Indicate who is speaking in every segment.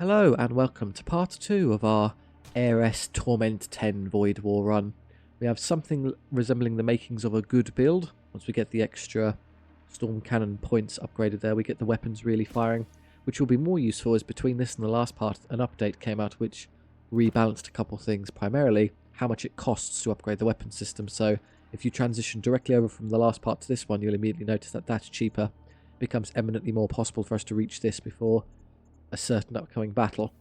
Speaker 1: Hello and welcome to part 2 of our Heiress Torment 10 Void War run. We have something resembling the makings of a good build. Once we get the extra storm cannon points upgraded there, we get the weapons really firing, which will be more useful as between this and the last part an update came out which rebalanced a couple things, primarily how much it costs to upgrade the weapon system. So if you transition directly over from the last part to this one, you'll immediately notice that that's cheaper. It becomes eminently more possible for us to reach this before a certain upcoming battle.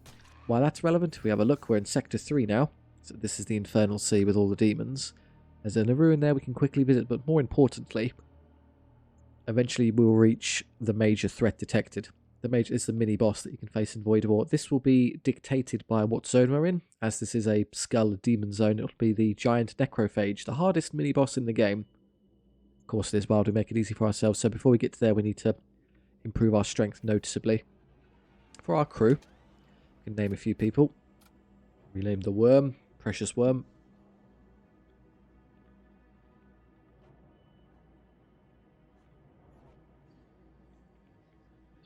Speaker 1: While that's relevant, we have a look. We're in Sector 3 now. So this is the Infernal Sea with all the demons. There's a ruin there we can quickly visit, but more importantly, eventually we'll reach the major threat detected. The major is the mini-boss that you can face in Void War. This will be dictated by what zone we're in. As this is a skull demon zone, it'll be the giant Necrophage, the hardest mini-boss in the game. Of course it is wild, we make it easy for ourselves, so before we get to there we need to improve our strength noticeably. For our crew, we can name a few people. Rename the Worm, Precious Worm.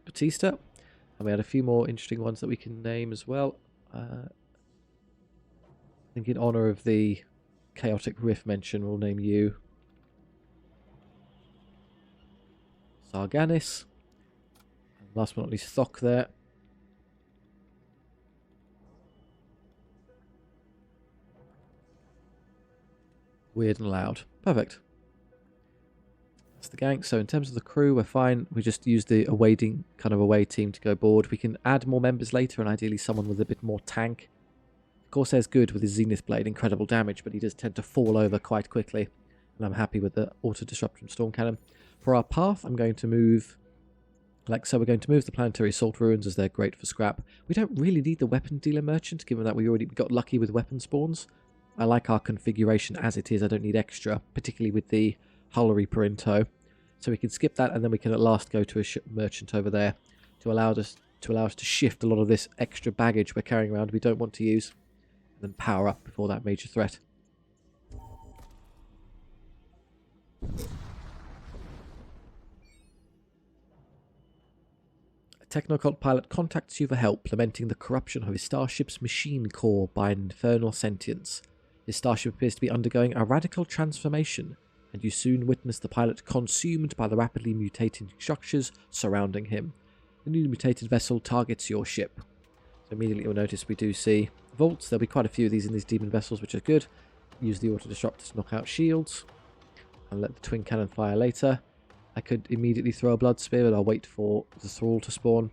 Speaker 1: Batista. And we had a few more interesting ones that we can name as well. I think in honour of the Chaotic Rift mention, we'll name you Sarganis. And last but not least, Thok there. Weird and loud. Perfect. That's the gang. So in terms of the crew, we're fine. We just use the away team to go board. We can add more members later, and ideally someone with a bit more tank. Corsair's good with his Zenith Blade, incredible damage, but he does tend to fall over quite quickly. And I'm happy with the auto disruption storm cannon. For our path, I'm going to move like so. We're going to move the planetary assault ruins as they're great for scrap. We don't really need the weapon dealer merchant, given that we already got lucky with weapon spawns. I like our configuration as it is. I don't need extra, particularly with the Hull Reaper in tow. So we can skip that, and then we can at last go to a merchant over there to allow us to shift a lot of this extra baggage we're carrying around we don't want to use, and then power up before that major threat. A Technocult pilot contacts you for help, lamenting the corruption of his starship's machine core by an infernal sentience. His starship appears to be undergoing a radical transformation, and you soon witness the pilot consumed by the rapidly mutating structures surrounding him. The newly mutated vessel targets your ship. So immediately you'll notice we do see vaults. There'll be quite a few of these in these demon vessels, which are good. Use the auto-disruptor to knock out shields, and let the twin cannon fire later. I could immediately throw a blood spear, but I'll wait for the thrall to spawn.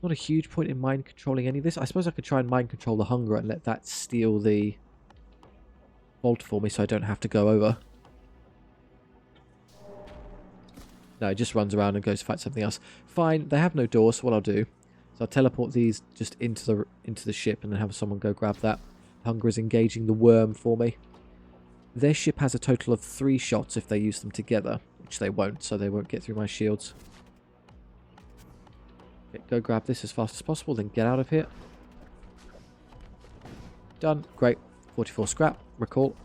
Speaker 1: Not a huge point in mind controlling any of this. I suppose I could try and mind control the hunger and let that steal the vault for me so I don't have to go over. No, it just runs around and goes to fight something else. Fine, they have no door, so what I'll do is I'll teleport these just into the ship and then have someone go grab that. Hunger is engaging the worm for me. Their ship has a total of 3 shots if they use them together, which they won't, so they won't get through my shields. Okay, go grab this as fast as possible, then get out of here. Done. Great. 44 scrap. Recall.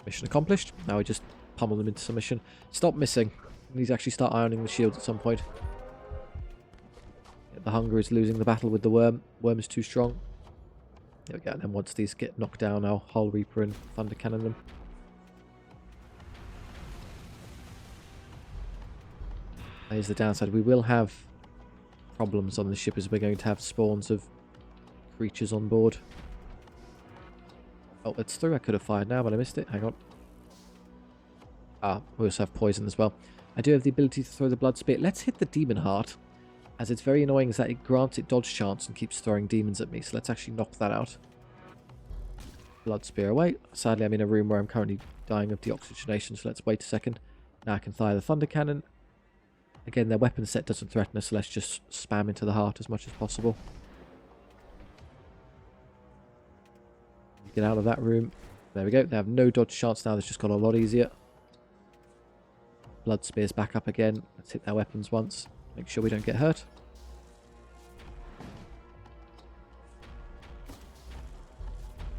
Speaker 1: Mission accomplished. Now we just pummel them into submission. Stop missing. We need to actually start ironing the shields at some point. Yeah, the hunger is losing the battle with the worm. Worm is too strong. There we go. And then once these get knocked down, I'll Hull Reaper and Thunder Cannon them. Here's the downside. We will have problems on the ship as we're going to have spawns of creatures on board. Oh, it's through. I could have fired now, but I missed it. Hang on. Ah, we also have poison as well. I do have the ability to throw the blood spear. Let's hit the demon heart, as it's very annoying is that it grants it dodge chance and keeps throwing demons at me. So let's actually knock that out. Blood spear away. Sadly, I'm in a room where I'm currently dying of deoxygenation, so let's wait a second. Now I can fire the thunder cannon. Again, their weapon set doesn't threaten us, so let's just spam into the heart as much as possible. Get out of that room. There we go. They have no dodge chance now. This just got a lot easier. Blood spears back up again. Let's hit their weapons once. Make sure we don't get hurt.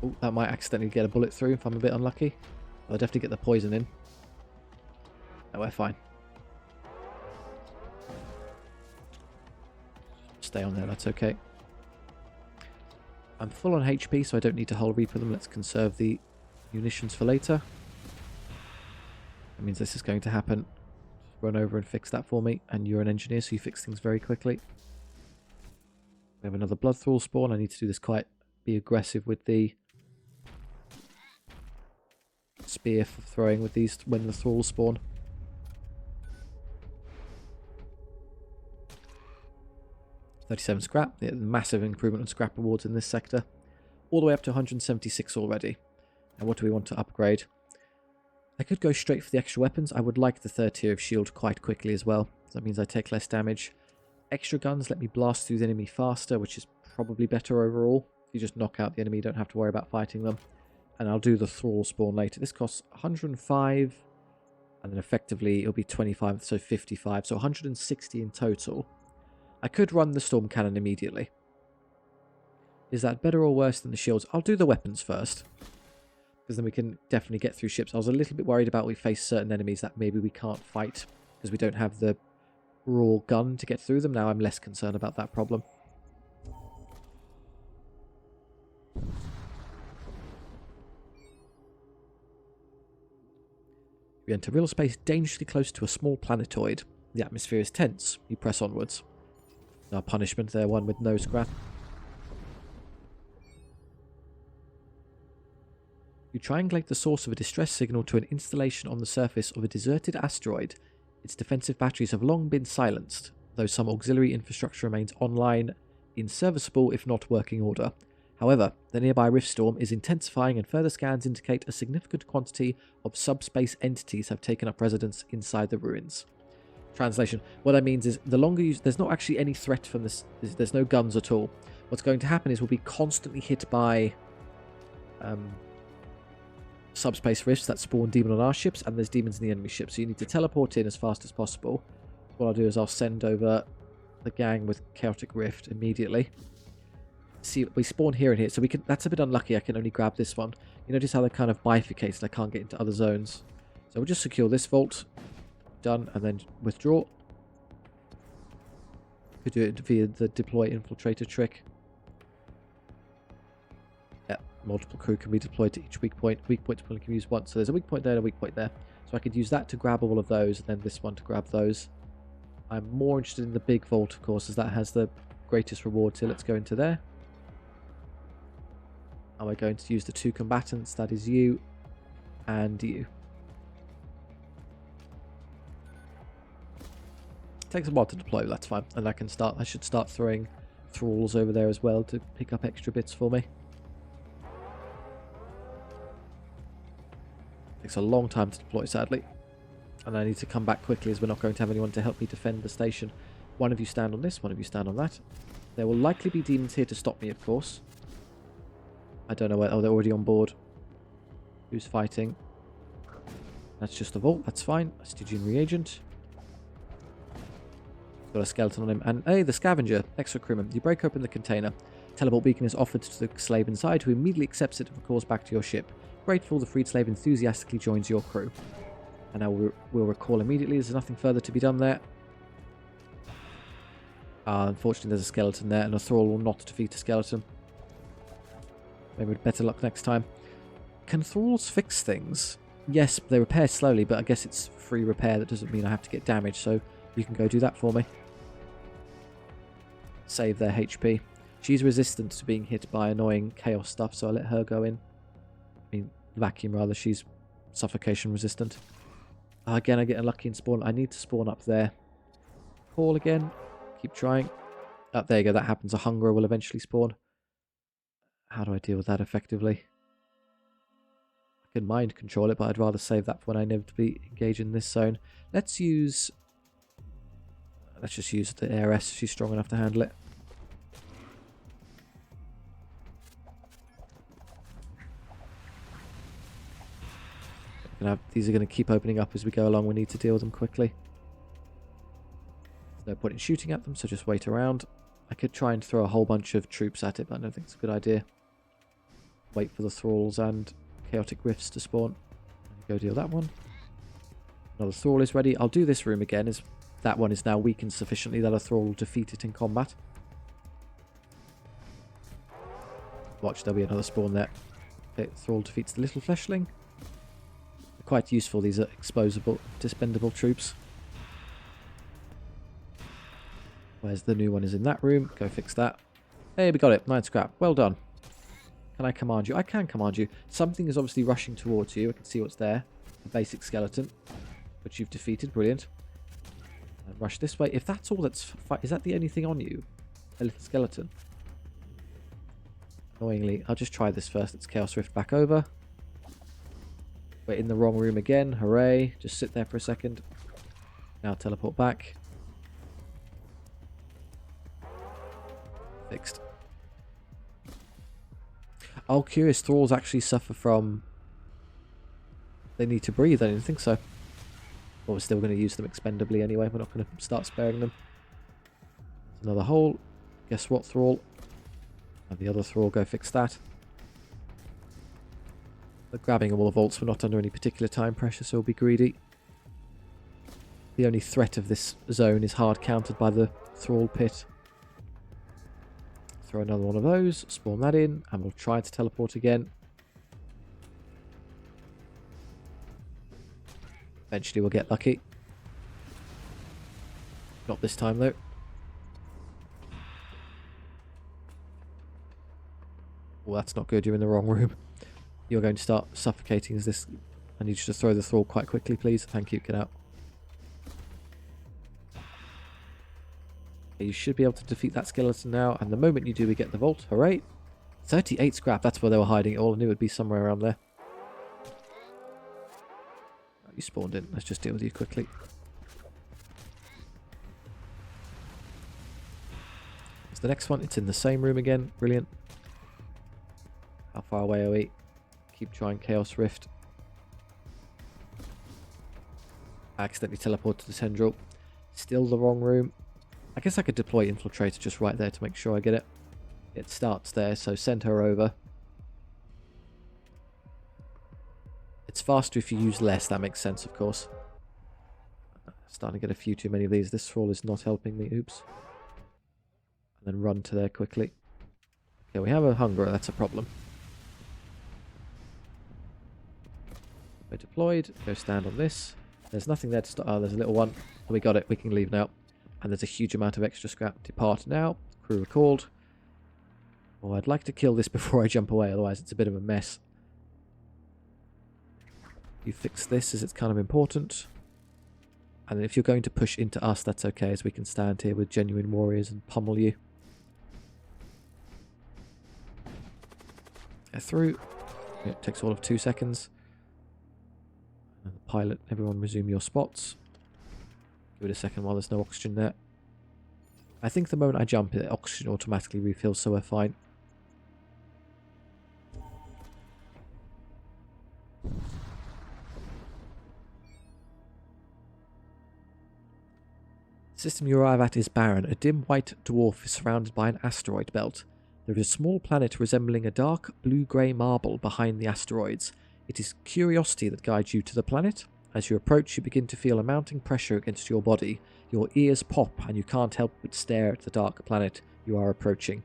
Speaker 1: Oh, that might accidentally get a bullet through if I'm a bit unlucky. I'll definitely get the poison in. No, we're fine. stay on there, that's okay. I'm full on HP, so I don't need to hull reaper them. Let's conserve the munitions for later. That means this is going to happen. Just run over and fix that for me. And you're an engineer, so you fix things very quickly. We have another blood thrall spawn. I need to do this be aggressive with the spear for throwing with these when the thralls spawn. $37 scrap. Yeah, massive improvement on scrap rewards in this sector. All the way up to 176 already. And what do we want to upgrade? I could go straight for the extra weapons. I would like the third tier of shield quite quickly as well. So that means I take less damage. Extra guns let me blast through the enemy faster, which is probably better overall. If you just knock out the enemy, you don't have to worry about fighting them. And I'll do the thrall spawn later. This costs 105, and then effectively it'll be 25, so 55, so 160 in total. I could run the storm cannon immediately. Is that better or worse than the shields? I'll do the weapons first, because then we can definitely get through ships. I was a little bit worried about we face certain enemies that maybe we can't fight because we don't have the raw gun to get through them. Now I'm less concerned about that problem. We enter real space dangerously close to a small planetoid. The atmosphere is tense. You press onwards. Our punishment there, one with no scrap. You triangulate the source of a distress signal to an installation on the surface of a deserted asteroid. Its defensive batteries have long been silenced, though some auxiliary infrastructure remains online in serviceable if not working order. However, the nearby rift storm is intensifying and further scans indicate a significant quantity of subspace entities have taken up residence inside the ruins. Translation. What that means is the longer you... There's not actually any threat from this. There's no guns at all. What's going to happen is we'll be constantly hit by subspace rifts that spawn demon on our ships, and there's demons in the enemy ships. So you need to teleport in as fast as possible. What I'll do is I'll send over the gang with Chaotic Rift immediately. See, we spawn here and here, so we can... That's a bit unlucky. I can only grab this one. You notice how they're kind of bifurcated. I can't get into other zones. So we'll just secure this vault. Done, and then withdraw. Could do it via the deploy infiltrator trick. Yeah, multiple crew can be deployed to each weak point. Weak points only can use once, so there's a weak point there and a weak point there. So I could use that to grab all of those, and then this one to grab those. I'm more interested in the big vault, of course, as that has the greatest reward. So let's go into there. And we're going to use the two combatants. That is you and you. Takes a while to deploy, that's fine. And I should start throwing thralls over there as well to pick up extra bits for me. Takes a long time to deploy, sadly. And I need to come back quickly as we're not going to have anyone to help me defend the station. One of you stand on this, one of you stand on that. There will likely be demons here to stop me, of course. I don't know where... Oh, they're already on board. Who's fighting? That's just the vault, that's fine. A Stygian reagent. Got a skeleton on him. And hey, the scavenger, ex-recruitment. You break open the container. Teleport beacon is offered to the slave inside, who immediately accepts it and recalls back to your ship. Grateful, the freed slave enthusiastically joins your crew. And now we'll recall immediately. There's nothing further to be done there. Unfortunately, there's a skeleton there, and a thrall will not defeat a skeleton. Maybe with better luck next time. Can thralls fix things? Yes, they repair slowly, but I guess it's free repair. That doesn't mean I have to get damage, so you can go do that for me. Save their HP. She's resistant to being hit by annoying chaos stuff, so I'll let her go in. I mean, vacuum rather. She's suffocation resistant. Again, I get unlucky and spawn. I need to spawn up there. Call again. Keep trying. Oh, there you go. That happens. A hungerer will eventually spawn. How do I deal with that effectively? I can mind control it, but I'd rather save that for when I inevitably engage in this zone. Let's just use the Heiress. She's strong enough to handle it. These are going to keep opening up as we go along. We need to deal with them quickly. There's no point in shooting at them, so just wait around. I could try and throw a whole bunch of troops at it, but I don't think it's a good idea. Wait for the thralls and chaotic rifts to spawn. Go deal that one. Another thrall is ready. I'll do this room again, as that one is now weakened sufficiently that a thrall will defeat it in combat. Watch, there'll be another spawn there. Okay, Thrall defeats the little fleshling. They're quite useful, these are exposable, dispendable troops. Where's the new one? Is in that room. Go fix that. Hey, we got it. 9 scrap. Well done. Can I command you? I can command you. Something is obviously rushing towards you. I can see what's there. A basic skeleton, which you've defeated. Brilliant. And rush this way. If that's all that's... Is that the only thing on you? A little skeleton? Annoyingly. I'll just try this first. Let's Chaos Rift back over. We're in the wrong room again. Hooray. Just sit there for a second. Now teleport back. Fixed. Oh, curious. Thralls actually suffer from... They need to breathe. I didn't think so. But we're still going to use them expendably anyway. We're not going to start sparing them. There's another hole. Guess what, Thrall? And the other Thrall, go fix that. We're grabbing all the vaults. We're not under any particular time pressure, so we'll be greedy. The only threat of this zone is hard countered by the Thrall pit. Throw another one of those, spawn that in, and we'll try to teleport again. Eventually we'll get lucky. Not this time though. Well, that's not good, you're in the wrong room. You're going to start suffocating as this... I need you to throw the Thrall quite quickly, please. Thank you, get out. You should be able to defeat that skeleton now, and the moment you do, we get the vault. Hooray! 38 scrap, that's where they were hiding it all. I knew it would be somewhere around there. Oh, you spawned in. Let's just deal with you quickly. It's the next one. It's in the same room again. Brilliant. How far away are we? Keep trying Chaos Rift. I accidentally teleported to the tendril. Still the wrong room. I guess I could deploy Infiltrator just right there to make sure I get it. It starts there, so send her over. It's faster if you use less, that makes sense, of course. Starting to get a few too many of these. This Thrall is not helping me, oops. And then run to there quickly. Okay, we have a Hungerer, that's a problem. We're deployed, go stand on this. There's nothing there to start. Oh, there's a little one. We got it, we can leave now. And there's a huge amount of extra scrap. Depart now. Crew recalled. Oh, I'd like to kill this before I jump away, otherwise it's a bit of a mess. You fix this as it's kind of important. And then if you're going to push into us, that's okay, as we can stand here with genuine warriors and pummel you. Get through. It takes all of 2 seconds. And the pilot, everyone resume your spots. Give it a second while there's no oxygen there. I think the moment I jump, the oxygen automatically refills, so we're fine. The system you arrive at is barren. A dim white dwarf is surrounded by an asteroid belt. There is a small planet resembling a dark blue-grey marble behind the asteroids. It is curiosity that guides you to the planet. As you approach, you begin to feel a mounting pressure against your body. Your ears pop and you can't help but stare at the dark planet you are approaching.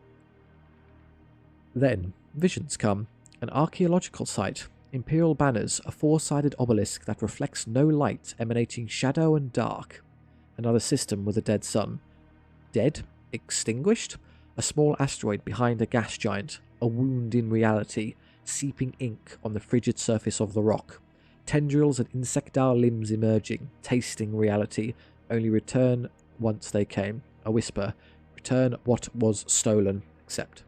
Speaker 1: Then, visions come. An archaeological site. Imperial banners, a 4-sided obelisk that reflects no light, emanating shadow and dark. Another system with a dead sun. Dead? Extinguished? A small asteroid behind a gas giant. A wound in reality. Seeping ink on the frigid surface of the rock. Tendrils and insectile limbs emerging, tasting reality. Only return once they came. A whisper. Return what was stolen. Accept.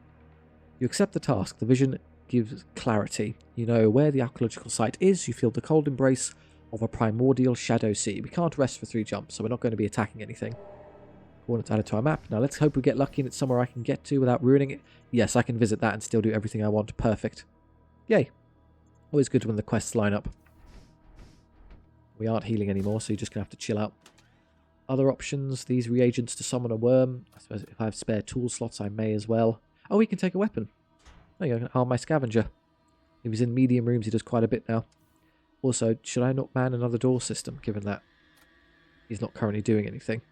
Speaker 1: You accept the task. The vision gives clarity. You know where the archaeological site is. You feel the cold embrace of a primordial shadow sea. We can't rest for 3 jumps, so we're not going to be attacking anything. Coordinates added to our map. Now let's hope we get lucky and it's somewhere I can get to without ruining it. Yes, I can visit that and still do everything I want. Perfect. Yay. Always good when the quests line up. We aren't healing anymore, so you're just going to have to chill out. Other options, these reagents to summon a worm. I suppose if I have spare tool slots, I may as well. Oh, he can take a weapon. There you go, I can arm my scavenger. If he's in medium rooms, he does quite a bit now. Also, should I not man another door system, given that he's not currently doing anything?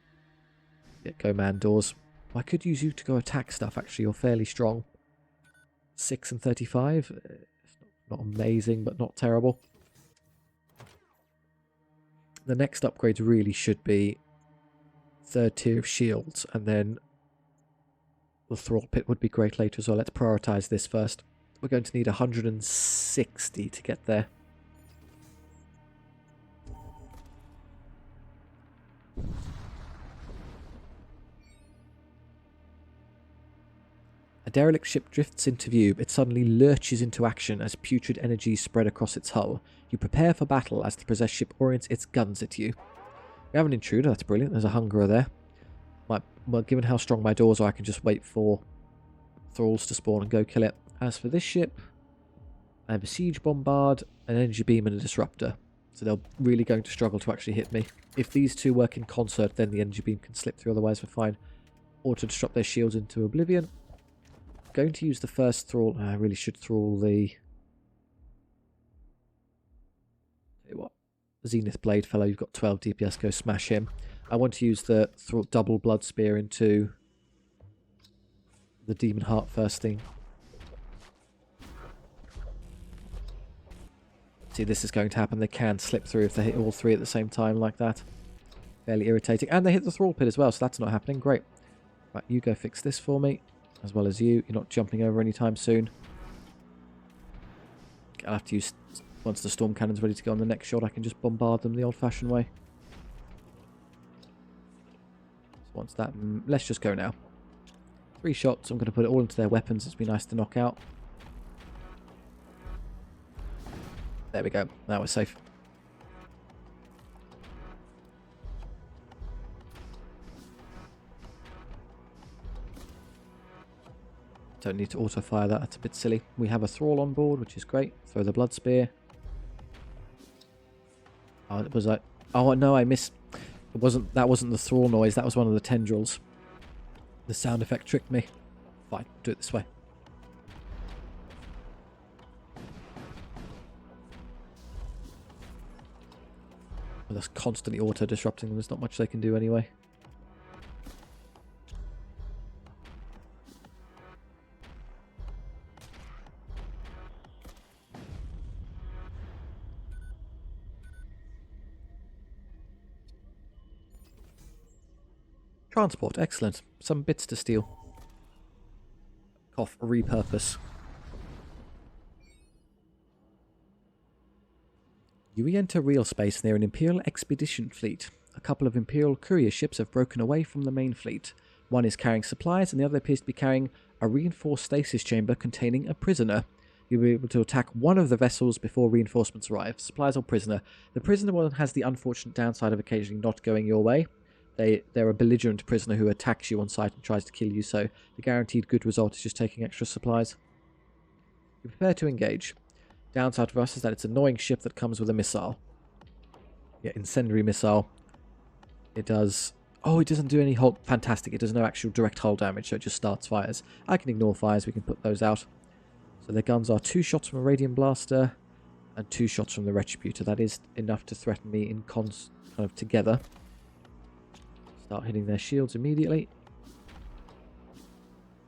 Speaker 1: Yeah, go man doors. I could use you to go attack stuff, actually. You're fairly strong. 6 and 35. It's not amazing, but not terrible. The next upgrades really should be 3rd tier of shields, and then the Thrall Pit would be great later as well. Let's prioritise this first. We're going to need 160 to get there. A derelict ship drifts into view. It suddenly lurches into action as putrid energies spread across its hull. You prepare for battle as the possessed ship orients its guns at you. We have an intruder, that's brilliant. There's a hungerer there. Well, given how strong my doors are, I can just wait for thralls to spawn and go kill it. As for this ship, I have a siege bombard, an energy beam, and a disruptor. So they're really going to struggle to actually hit me. If these two work in concert, then the energy beam can slip through, otherwise we're fine. Or to disrupt their shields into oblivion. I'm going to use the first thrall. I really should thrall the... Tell you what. Zenith Blade fellow, you've got 12 DPS, go smash him. I want to use the double blood spear into the demon heart first thing. See, this is going to happen. They can slip through if they hit all three at the same time like that. Fairly irritating. And they hit the Thrall Pit as well, so that's not happening. Great. Right, you go fix this for me, as well as you. You're not jumping over anytime soon. I'll have to use... Once the storm cannon's ready to go on the next shot, I can just bombard them the old-fashioned way. So once that... Let's just go now. 3 shots. I'm going to put it all into their weapons. It's been nice to knock out. There we go. Now we're safe. Don't need to auto-fire that. That's a bit silly. We have a thrall on board, which is great. Throw the blood spear. Oh, it was like... Oh, no, I missed... It wasn't... That wasn't the thrall noise. That was one of the tendrils. The sound effect tricked me. Fine. Do it this way. Well, that's constantly auto-disrupting them. There's not much they can do anyway. Transport, excellent. Some bits to steal. Cough, repurpose. You re-enter real space near an Imperial expedition fleet. A couple of Imperial courier ships have broken away from the main fleet. One is carrying supplies and the other appears to be carrying a reinforced stasis chamber containing a prisoner. You'll be able to attack one of the vessels before reinforcements arrive. Supplies or prisoner. The prisoner one has the unfortunate downside of occasionally not going your way. They're a belligerent prisoner who attacks you on sight and tries to kill you, so the guaranteed good result is just taking extra supplies. You prepare to engage. Downside for us is that it's an annoying ship that comes with a missile. Yeah, incendiary missile. It does... Oh, it doesn't do any hull... Fantastic, it does no actual direct hull damage, so it just starts fires. I can ignore fires, we can put those out. So their guns are 2 shots from a Radiant Blaster and 2 shots from the Retributor. That is enough to threaten me in kind of together. Start hitting their shields immediately.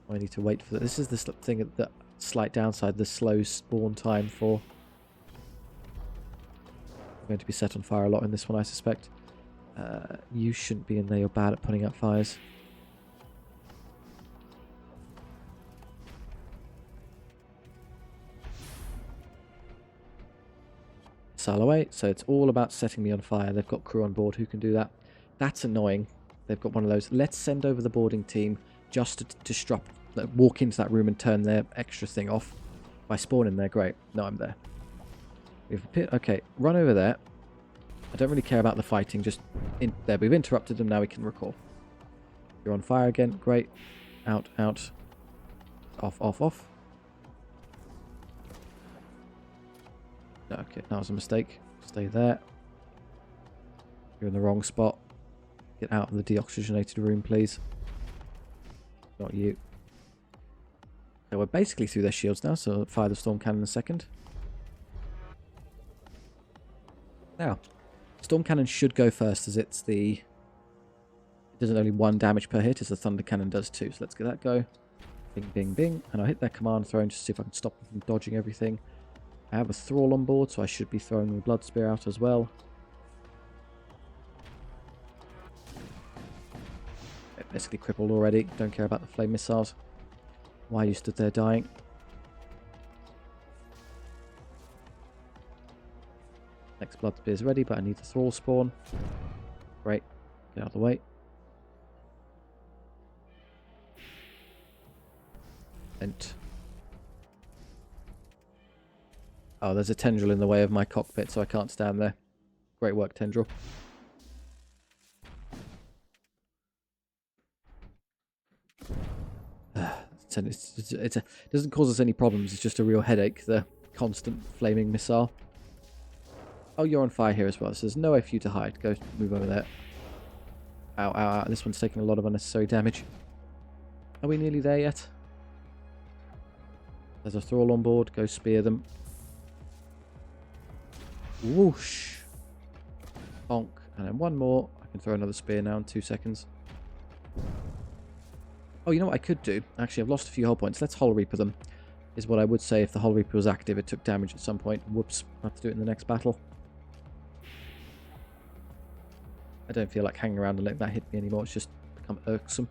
Speaker 1: I need to wait for that. This is the thing, the slight downside, the slow spawn time for... I'm going to be set on fire a lot in this one, I suspect. You shouldn't be in there, you're bad at putting out fires. Sail away, so it's all about setting me on fire. They've got crew on board who can do that. That's annoying. They've got one of those. Let's send over the boarding team just to disrupt, walk into that room and turn their extra thing off. If I spawn in there, great. No, I'm there. We have a pit. Okay, run over there. I don't really care about the fighting, just in there. We've interrupted them, now we can recall. You're on fire again, great. Out, out. Off, off, off. No, okay, that was a mistake. Stay there. You're in the wrong spot. Get out of the deoxygenated room, please. Not you. So we're basically through their shields now, so I'll fire the storm cannon in a second. Now, storm cannon should go first, as it's the... It doesn't only 1 damage per hit, as the thunder cannon does 2. So let's get that go. Bing, bing, bing. And I'll hit that command throne just to see if I can stop them from dodging everything. I have a thrall on board, so I should be throwing the blood spear out as well. They're basically crippled already. Don't care about the flame missiles. Why you stood there dying? Next blood spear is ready, but I need the thrall spawn. Great. Get out of the way. Vent. Oh, there's a tendril in the way of my cockpit, so I can't stand there. Great work, tendril. It doesn't cause us any problems. It's just a real headache, the constant flaming missile. Oh, you're on fire here as well, so there's no way for you to hide. Go move over there. Ow, ow, ow. This one's taking a lot of unnecessary damage. Are we nearly there yet? There's a thrall on board. Go spear them. Whoosh. Bonk. And then one more. I can throw another spear now in 2 seconds. Oh, you know what I could do? Actually, I've lost a few hull points. Let's Hull Reaper them. Is what I would say if the Hull Reaper was active. It took damage at some point. Whoops. I'll have to do it in the next battle. I don't feel like hanging around and letting that hit me anymore. It's just become irksome.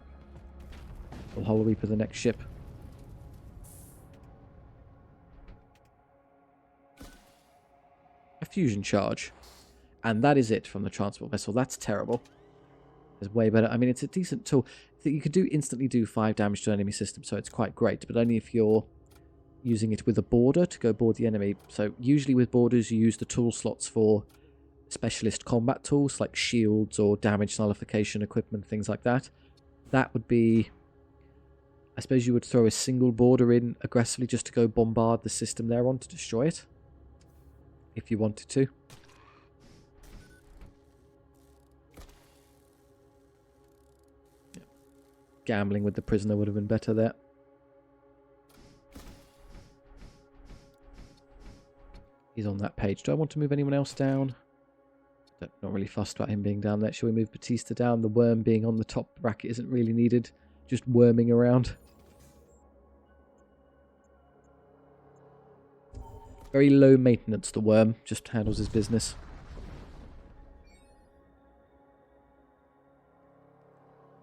Speaker 1: We'll Hull Reaper the next ship. A fusion charge. And that is it from the transport vessel. That's terrible. It's way better. I mean, it's a decent tool. You could instantly do 5 damage to an enemy system, so it's quite great, but only if you're using it with a boarder to go board the enemy. So usually with boarders, you use the tool slots for specialist combat tools like shields or damage nullification equipment, things like that. That would be... I suppose you would throw a single boarder in aggressively just to go bombard the system they're on to destroy it. If you wanted to. Gambling with the prisoner would have been better there. He's on that page. Do I want to move anyone else down? Not really fussed about him being down there. Shall we move Batista down? The worm being on the top bracket isn't really needed. Just worming around. Very low maintenance, the worm. Just handles his business.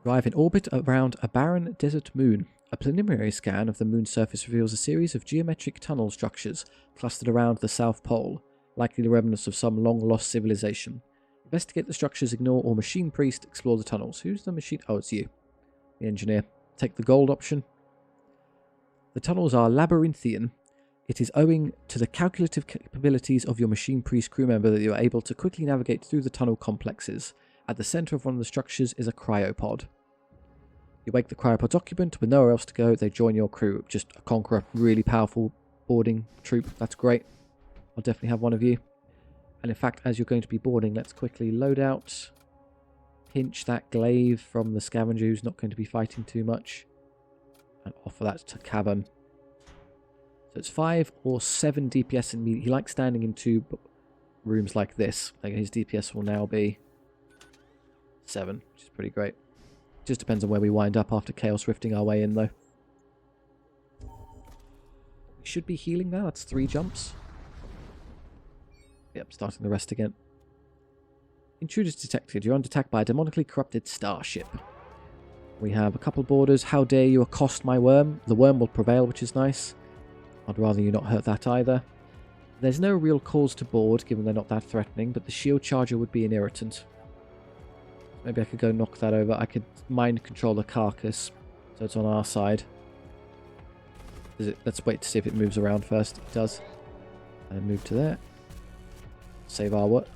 Speaker 1: Arrive in orbit around a barren desert moon. A preliminary scan of the moon's surface reveals a series of geometric tunnel structures clustered around the South Pole, likely the remnants of some long-lost civilization. Investigate the structures, ignore all machine priest, explore the tunnels. Who's the machine? Oh, it's you, the engineer. Take the gold option. The tunnels are labyrinthian. It is owing to the calculative capabilities of your machine priest crew member that you are able to quickly navigate through the tunnel complexes. At the center of one of the structures is a cryopod. You wake the cryopod's occupant. With nowhere else to go, they join your crew. Just a conqueror, really powerful boarding troop. That's great. I'll definitely have one of you. And in fact, as you're going to be boarding, let's quickly load out. Pinch that glaive from the scavenger who's not going to be fighting too much. And offer that to Cabin. So it's 5 or 7 DPS in me. He likes standing in 2 rooms like this. Like his DPS will now be 7, which is pretty great. Just depends on where we wind up after Chaos Rifting our way in, though. We should be healing now. That's 3 jumps. Yep, starting the rest again. Intruders detected. You're under attack by a demonically corrupted starship. We have a couple borders. How dare you accost my worm? The worm will prevail, which is nice. I'd rather you not hurt that either. There's no real cause to board, given they're not that threatening, but the shield charger would be an irritant. Maybe I could go knock that over. I could mind control the carcass, so it's on our side. Let's wait to see if it moves around first. It does. And move to there. Save our work.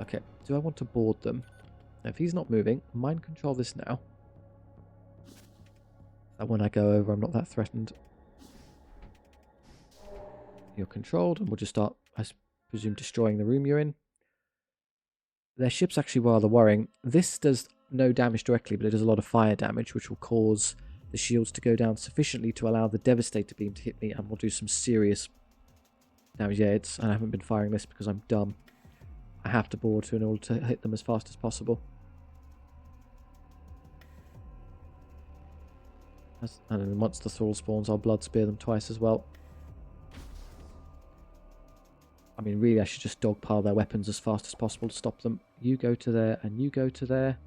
Speaker 1: Okay, do I want to board them? Now, if he's not moving, mind control this now. And when I go over, I'm not that threatened. You're controlled, and we'll just start, I presume, destroying the room you're in. Their ship's actually rather worrying. This does no damage directly, but it does a lot of fire damage, which will cause the shields to go down sufficiently to allow the Devastator beam to hit me, and will do some serious damage. Yeah, I haven't been firing this because I'm dumb. I have to board in order to hit them as fast as possible. And then once the thrall spawns, I'll blood spear them twice as well. I mean, really, I should just dogpile their weapons as fast as possible to stop them. You go to there, and you go to there.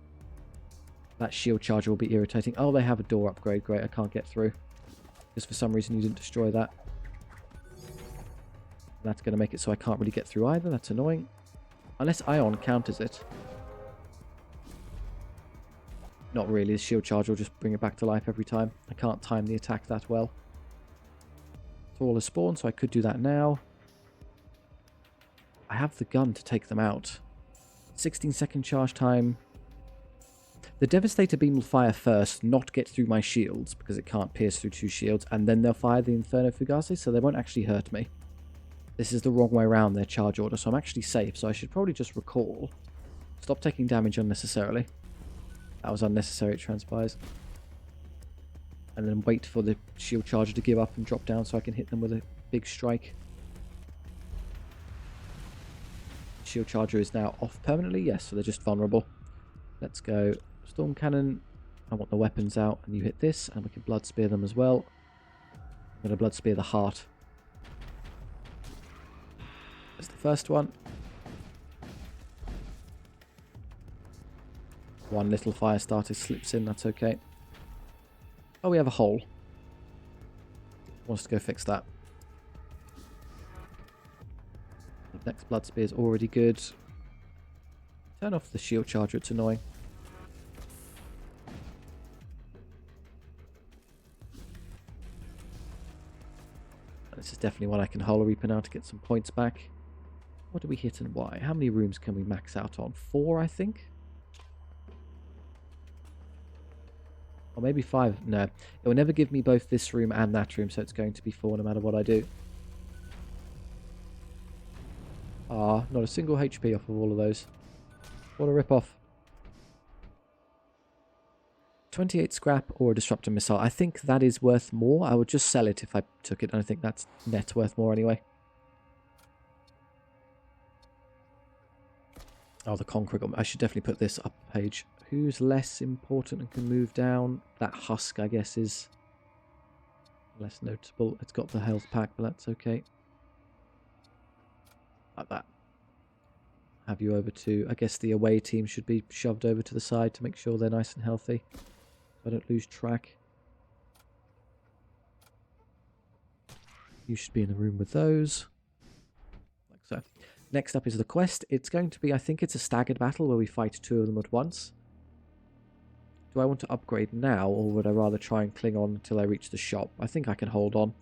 Speaker 1: That shield charger will be irritating. Oh, they have a door upgrade. Great, I can't get through. Because for some reason you didn't destroy that. That's going to make it so I can't really get through either. That's annoying. Unless Ion counters it. Not really. The shield charger will just bring it back to life every time. I can't time the attack that well. Thrall has spawned, so I could do that now. I have the gun to take them out. 16-second charge time. The Devastator beam will fire first, not get through my shields, because it can't pierce through 2 shields, and then they'll fire the Inferno Fugazi, so they won't actually hurt me. This is the wrong way around their charge order, so I'm actually safe, so I should probably just recall. Stop taking damage unnecessarily. That was unnecessary, it transpires. And then wait for the shield charger to give up and drop down so I can hit them with a big strike. Shield charger is now off permanently, yes, so they're just vulnerable. Let's go Storm Cannon. I want the weapons out, and you hit this, and we can blood spear them as well. I'm going to blood spear the heart. That's the first one. One little fire starter slips in, that's okay. Oh, we have a hole. Wants to go fix that. The next blood spear is already good. Turn off the shield charger, it's annoying. This is definitely one I can Holo Reaper now to get some points back. What do we hit and why? How many rooms can we max out on? 4, I think? Or maybe 5. No. It will never give me both this room and that room, so it's going to be 4 no matter what I do. Ah, not a single HP off of all of those. What a rip-off. 28 scrap or a disruptor missile. I think that is worth more. I would just sell it if I took it, and I think that's net worth more anyway. Oh, the Conqueror. I should definitely put this up a page. Who's less important and can move down? That Husk, I guess, is less noticeable. It's got the health pack, but that's okay. Like that. Have you over to... I guess the away team should be shoved over to the side to make sure they're nice and healthy. I don't lose track. You should be in the room with those. Like so. Next up is the quest. It's going to be, I think it's a staggered battle where we fight 2 of them at once. Do I want to upgrade now, or would I rather try and cling on until I reach the shop? I think I can hold on.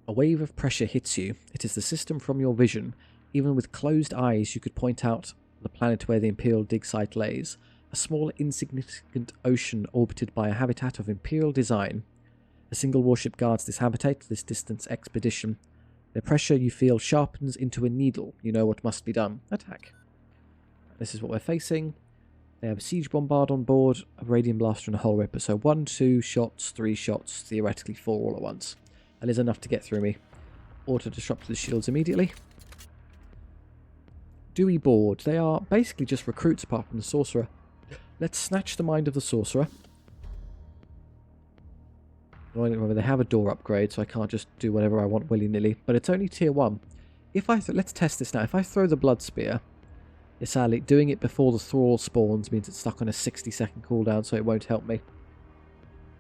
Speaker 1: A wave of pressure hits you. It is the system from your vision. Even with closed eyes, you could point out the planet where the Imperial dig site lays. A small, insignificant ocean orbited by a habitat of Imperial design. A single warship guards this habitat, this distance expedition. The pressure you feel sharpens into a needle. You know what must be done. Attack. This is what we're facing. They have a siege bombard on board, a radiant blaster and a hull ripper. So 1, 2 shots, 3 shots, theoretically 4 all at once. That is enough to get through me. Auto-disrupt the shields immediately. Dewey board. They are basically just recruits apart from the sorcerer. Let's snatch the mind of the sorcerer. Remember, they have a door upgrade, so I can't just do whatever I want willy-nilly. But it's only tier 1. If I let's test this now. If I throw the blood spear, sadly, doing it before the thrall spawns means it's stuck on a 60-second cooldown, so it won't help me.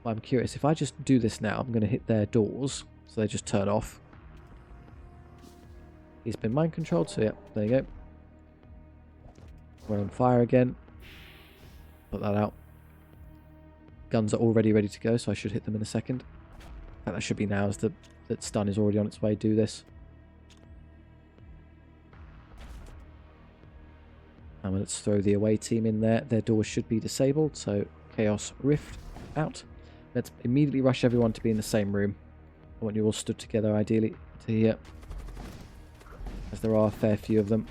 Speaker 1: But I'm curious. If I just do this now, I'm going to hit their doors, so they just turn off. He's been mind controlled, so yeah, there you go. We're on fire again. Put that out. Guns are already ready to go, so I should hit them in a second. In fact, that should be now, as the stun is already on its way. Do this. And let's throw the away team in there. Their doors should be disabled, so Chaos Rift out. Let's immediately rush everyone to be in the same room. I want you all stood together, ideally, to here. As there are a fair few of them.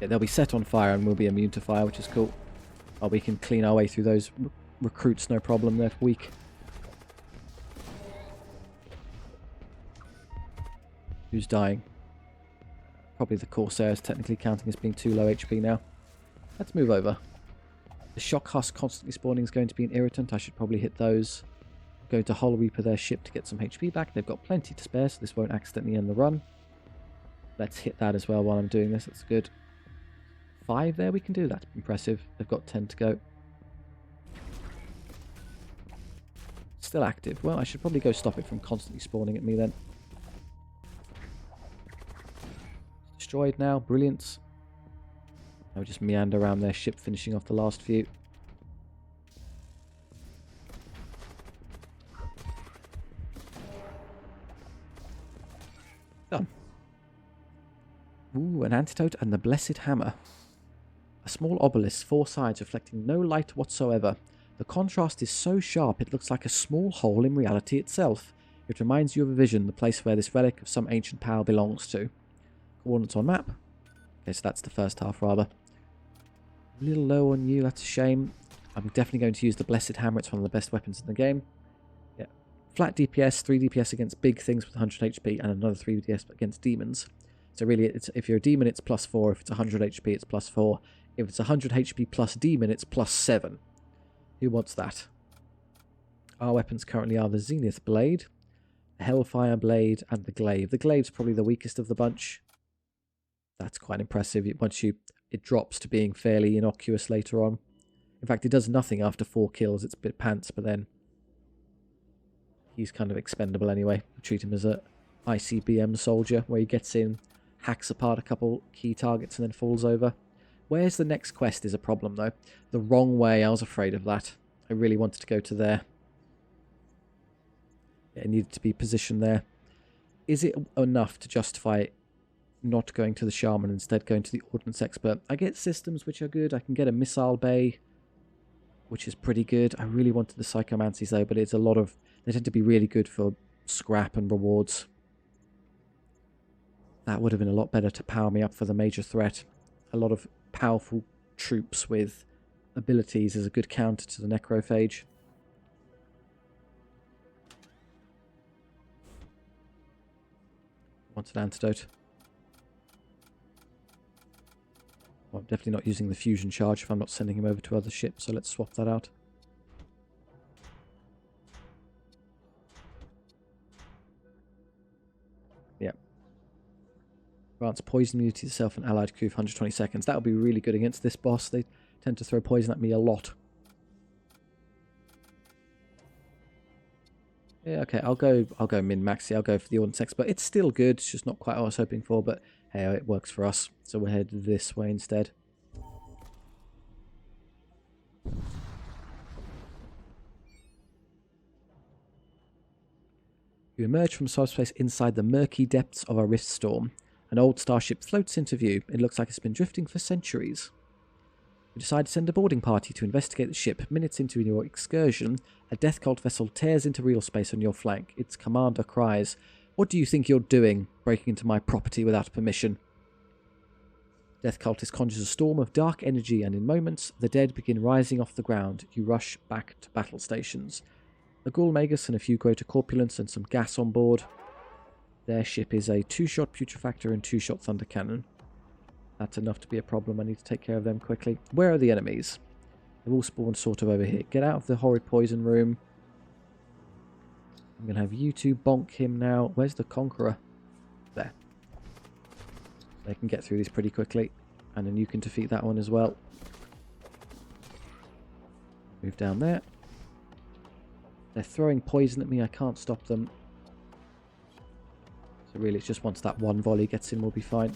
Speaker 1: Yeah, they'll be set on fire and we'll be immune to fire, which is cool. Oh, we can clean our way through those recruits, no problem. They're weak. Who's dying? Probably the Corsair is technically counting as being too low HP now. Let's move over. The Shock Husk constantly spawning is going to be an irritant. I should probably hit those. Going to Hull Reaper their ship to get some HP back. They've got plenty to spare, so this won't accidentally end the run. Let's hit that as well while I'm doing this. That's good. 5 there we can do. That's impressive. They've got 10 to go. Still active. Well, I should probably go stop it from constantly spawning at me then. Destroyed now. Brilliant. Now we just meander around their ship, finishing off the last few. Done. Ooh, an antidote and the Blessed Hammer. A small obelisk, 4 sides, reflecting no light whatsoever. The contrast is so sharp it looks like a small hole in reality itself. It reminds you of a vision, the place where this relic of some ancient power belongs to. Coordinates on map. Okay, so that's the first half rather. A little low on you, that's a shame. I'm definitely going to use the Blessed Hammer, it's one of the best weapons in the game. Yeah. Flat DPS, 3 DPS against big things with 100 HP, and another 3 DPS against demons. So really, if you're a demon, it's +4. If it's 100 HP, it's +4. If it's 100 HP plus demon, it's +7. Who wants that? Our weapons currently are the Zenith Blade, the Hellfire Blade, and the Glaive. The Glaive's probably the weakest of the bunch. That's quite impressive. It drops to being fairly innocuous later on. In fact, it does nothing after 4 kills. It's a bit pants, but then he's kind of expendable anyway. We treat him as a ICBM soldier, where he gets in, hacks apart a couple key targets, and then falls over. Where's the next quest is a problem, though. The wrong way, I was afraid of that. I really wanted to go to there. Yeah, it needed to be positioned there. Is it enough to justify not going to the Shaman, instead going to the Ordnance Expert? I get systems which are good. I can get a Missile Bay, which is pretty good. I really wanted the Psychomancies, though, but it's a lot of... They tend to be really good for scrap and rewards. That would have been a lot better to power me up for the major threat. A lot of powerful troops with abilities is a good counter to the Necrophage. Want an antidote. Well, I'm definitely not using the fusion charge if I'm not sending him over to other ships, so let's swap that out. Yeah. Grants poison immunity to self and allied crew for 120 seconds. That would be really good against this boss. They tend to throw poison at me a lot. Yeah, okay, I'll go min-maxi. I'll go for the Ordnance Expert. It's still good. It's just not quite what I was hoping for, but hey, it works for us. So we'll head this way instead. You emerge from subspace inside the murky depths of a rift storm. An old starship floats into view. It looks like it's been drifting for centuries. You decide to send a boarding party to investigate the ship. Minutes into your excursion, a Death Cult vessel tears into real space on your flank. Its commander cries, "What do you think you're doing, breaking into my property without permission?" Death Cultist conjures a storm of dark energy, and in moments, the dead begin rising off the ground. You rush back to battle stations. A Ghoul Magus and a few greater corpulents and some gas on board. Their ship is a 2-shot Putrefactor and 2-shot Thunder Cannon. That's enough to be a problem. I need to take care of them quickly. Where are the enemies? They've all spawned sort of over here. Get out of the horrid poison room. I'm going to have you two bonk him now. Where's the Conqueror? There. They can get through these pretty quickly. And then you can defeat that one as well. Move down there. They're throwing poison at me. I can't stop them. So really, it's just once that one volley gets in, we'll be fine.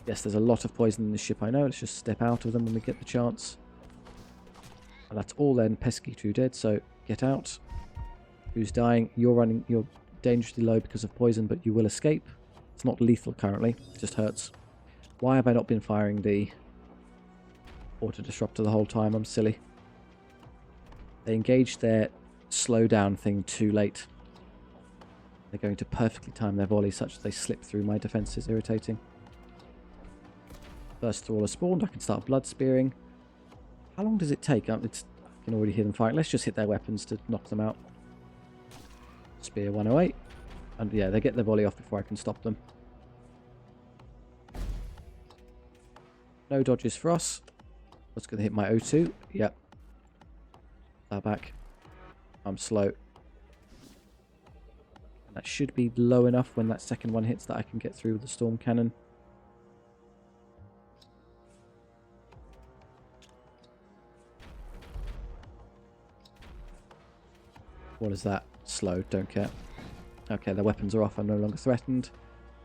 Speaker 1: Yes, there's a lot of poison in the ship, I know. Let's just step out of them when we get the chance. And that's all then. Pesky 2 dead, so get out. Who's dying? You're dangerously low because of poison, but you will escape. It's not lethal currently, it just hurts. Why have I not been firing the auto-disruptor the whole time? I'm silly. They engaged their slow down thing too late. They're going to perfectly time their volley such that they slip through my defences. Irritating. First Thrall has spawned. I can start blood spearing. How long does it take? I can already hear them firing. Let's just hit their weapons to knock them out. Spear 108. And yeah, they get their volley off before I can stop them. No dodges for us. What's going to hit my O2? Yep. Back. I'm slow. And that should be low enough when that second one hits that I can get through with the storm cannon. What is that? Slow, don't care. Okay, their weapons are off, I'm no longer threatened.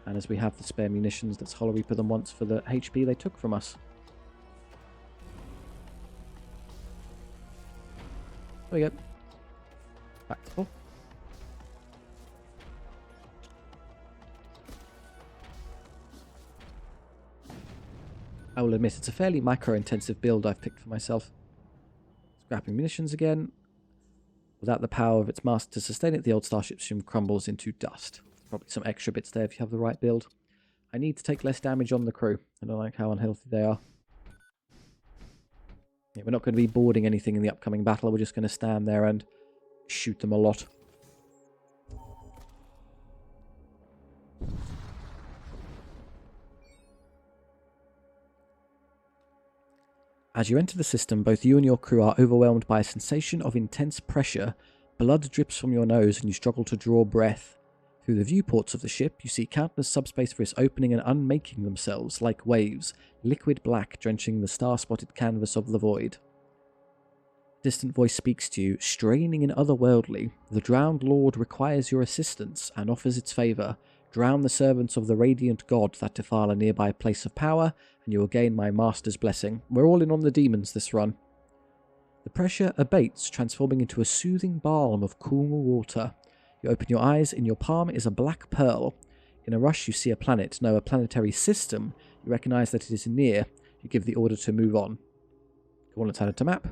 Speaker 1: And as we have the spare munitions, let's Hollow Reaper them once for the HP they took from us. There we go. Back to full. I will admit it's a fairly micro-intensive build I've picked for myself. Scrapping munitions again. Without the power of its master to sustain it, the old starship soon crumbles into dust. Probably some extra bits there if you have the right build. I need to take less damage on the crew. I don't like how unhealthy they are. Yeah, we're not going to be boarding anything in the upcoming battle. We're just going to stand there and shoot them a lot. As you enter the system, both you and your crew are overwhelmed by a sensation of intense pressure. Blood drips from your nose and you struggle to draw breath. Through the viewports of the ship, you see countless subspace rifts opening and unmaking themselves like waves, liquid black drenching the star-spotted canvas of the void. A distant voice speaks to you, straining and otherworldly. The drowned lord requires your assistance and offers its favour. Drown the servants of the radiant god that defile a nearby place of power, and you will gain my master's blessing. We're all in on the demons this run. The pressure abates, transforming into a soothing balm of cool water. You open your eyes, in your palm is a black pearl. In a rush you see a planet, no, a planetary system. You recognise that it is near. You give the order to move on. Coordinates added to map.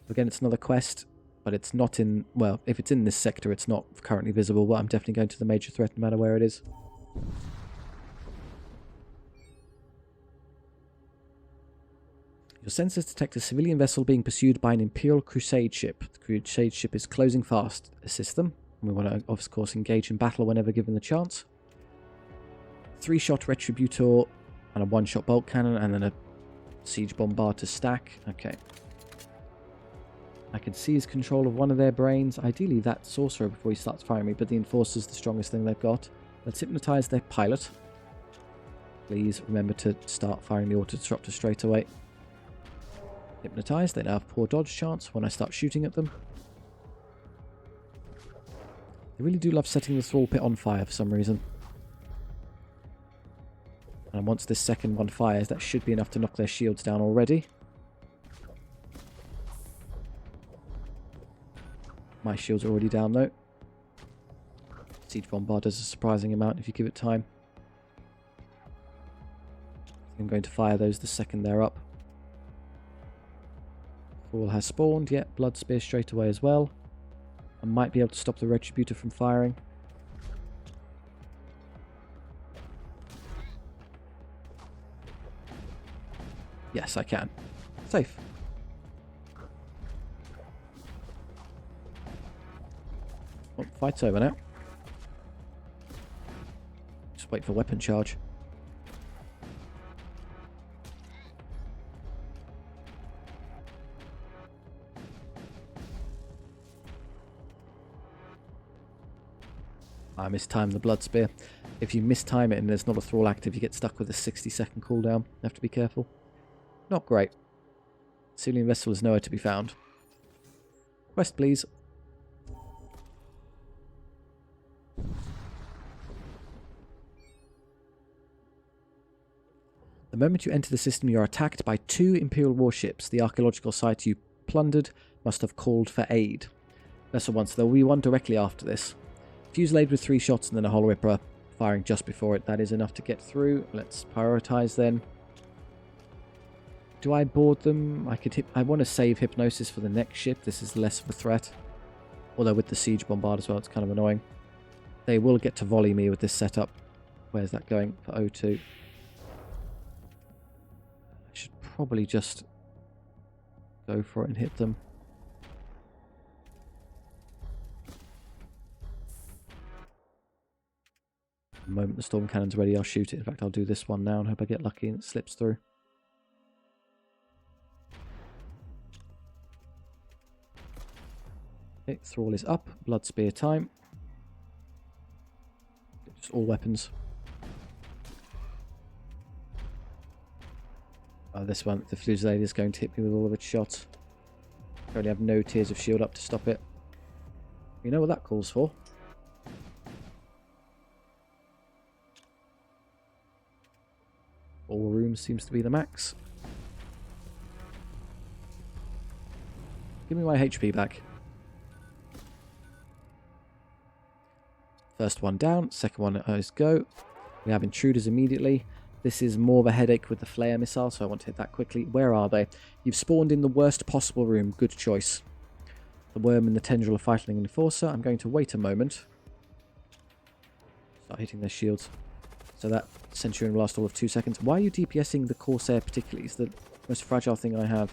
Speaker 1: Again, it's another quest, but it's not in... Well, if it's in this sector, it's not currently visible, but I'm definitely going to the major threat no matter where it is. Your sensors detect a civilian vessel being pursued by an Imperial Crusade ship. The Crusade ship is closing fast. Assist them. We want to, of course, engage in battle whenever given the chance. 3-shot Retributor and a 1-shot bolt cannon, and then a siege bombard to stack. Okay. I can seize control of one of their brains. Ideally that sorcerer before he starts firing me, but the enforcer's the strongest thing they've got. Let's hypnotise their pilot. Please remember to start firing the auto-disruptor straight away. Hypnotised, they now have poor dodge chance when I start shooting at them. They really do love setting the thrall pit on fire for some reason. And once this second one fires, that should be enough to knock their shields down already. My shields are already down though. Siege bombard does a surprising amount if you give it time. I'm going to fire those the second they're up. Thrall has spawned, yet blood spear straight away as well. I might be able to stop the Retributor from firing. Yes, I can. Safe. Oh, fight's over now. Just wait for weapon charge. I mistimed the blood spear. If you mistime it and there's not a thrall active, you get stuck with a 60-second cooldown. You have to be careful. Not great. Civilian vessel is nowhere to be found. Quest, please. The moment you enter the system, you are attacked by 2 Imperial warships. The archaeological site you plundered must have called for aid. Vessel 1, so there will be one directly after this. Fusillade with 3 shots and then a Hollow Ripper firing just before it. That is enough to get through. Let's prioritise then. Do I board them? I want to save Hypnosis for the next ship. This is less of a threat. Although with the Siege Bombard as well, it's kind of annoying. They will get to volley me with this setup. Where's that going for O2? I should probably just go for it and hit them. The moment the storm cannon's ready, I'll shoot it. In fact, I'll do this one now and hope I get lucky and it slips through. Okay, Thrall is up. Blood Spear time. Just all weapons. Oh, this one, the Fusillade is going to hit me with all of its shots. I only have no Tears of Shield up to stop it. You know what that calls for? 4 rooms seems to be the max. Give me my HP back. First one down, second one is go. We have intruders immediately. This is more of a headache with the flare missile, so I want to hit that quickly. Where are they? You've spawned in the worst possible room. Good choice. The worm and the tendril are fighting an enforcer. I'm going to wait a moment. Start hitting their shields. So that Centurion will last all of 2 seconds. Why are you DPSing the Corsair particularly? It's the most fragile thing I have.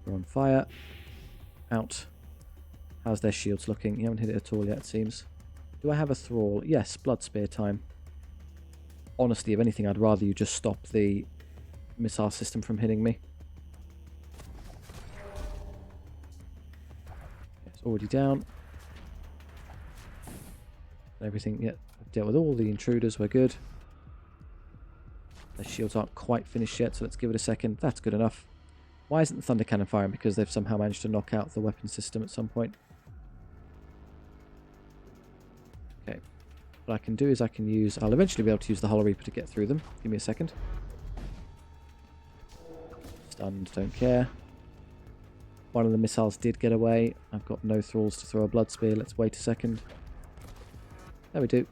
Speaker 1: We're on fire. Out. How's their shields looking? You haven't hit it at all yet, it seems. Do I have a Thrall? Yes, Blood Spear time. Honestly, if anything, I'd rather you just stop the missile system from hitting me. It's already down. Everything, yeah, I've dealt with all the intruders, we're good. The shields aren't quite finished yet, so let's give it a second. That's good enough. Why isn't the Thunder Cannon firing? Because they've somehow managed to knock out the weapon system at some point. Okay. What I can do is I can use... I'll eventually be able to use the Hollow Reaper to get through them. Give me a second. Stunned, don't care. One of the missiles did get away. I've got no Thralls to throw a Blood Spear. Let's wait a second. There we do.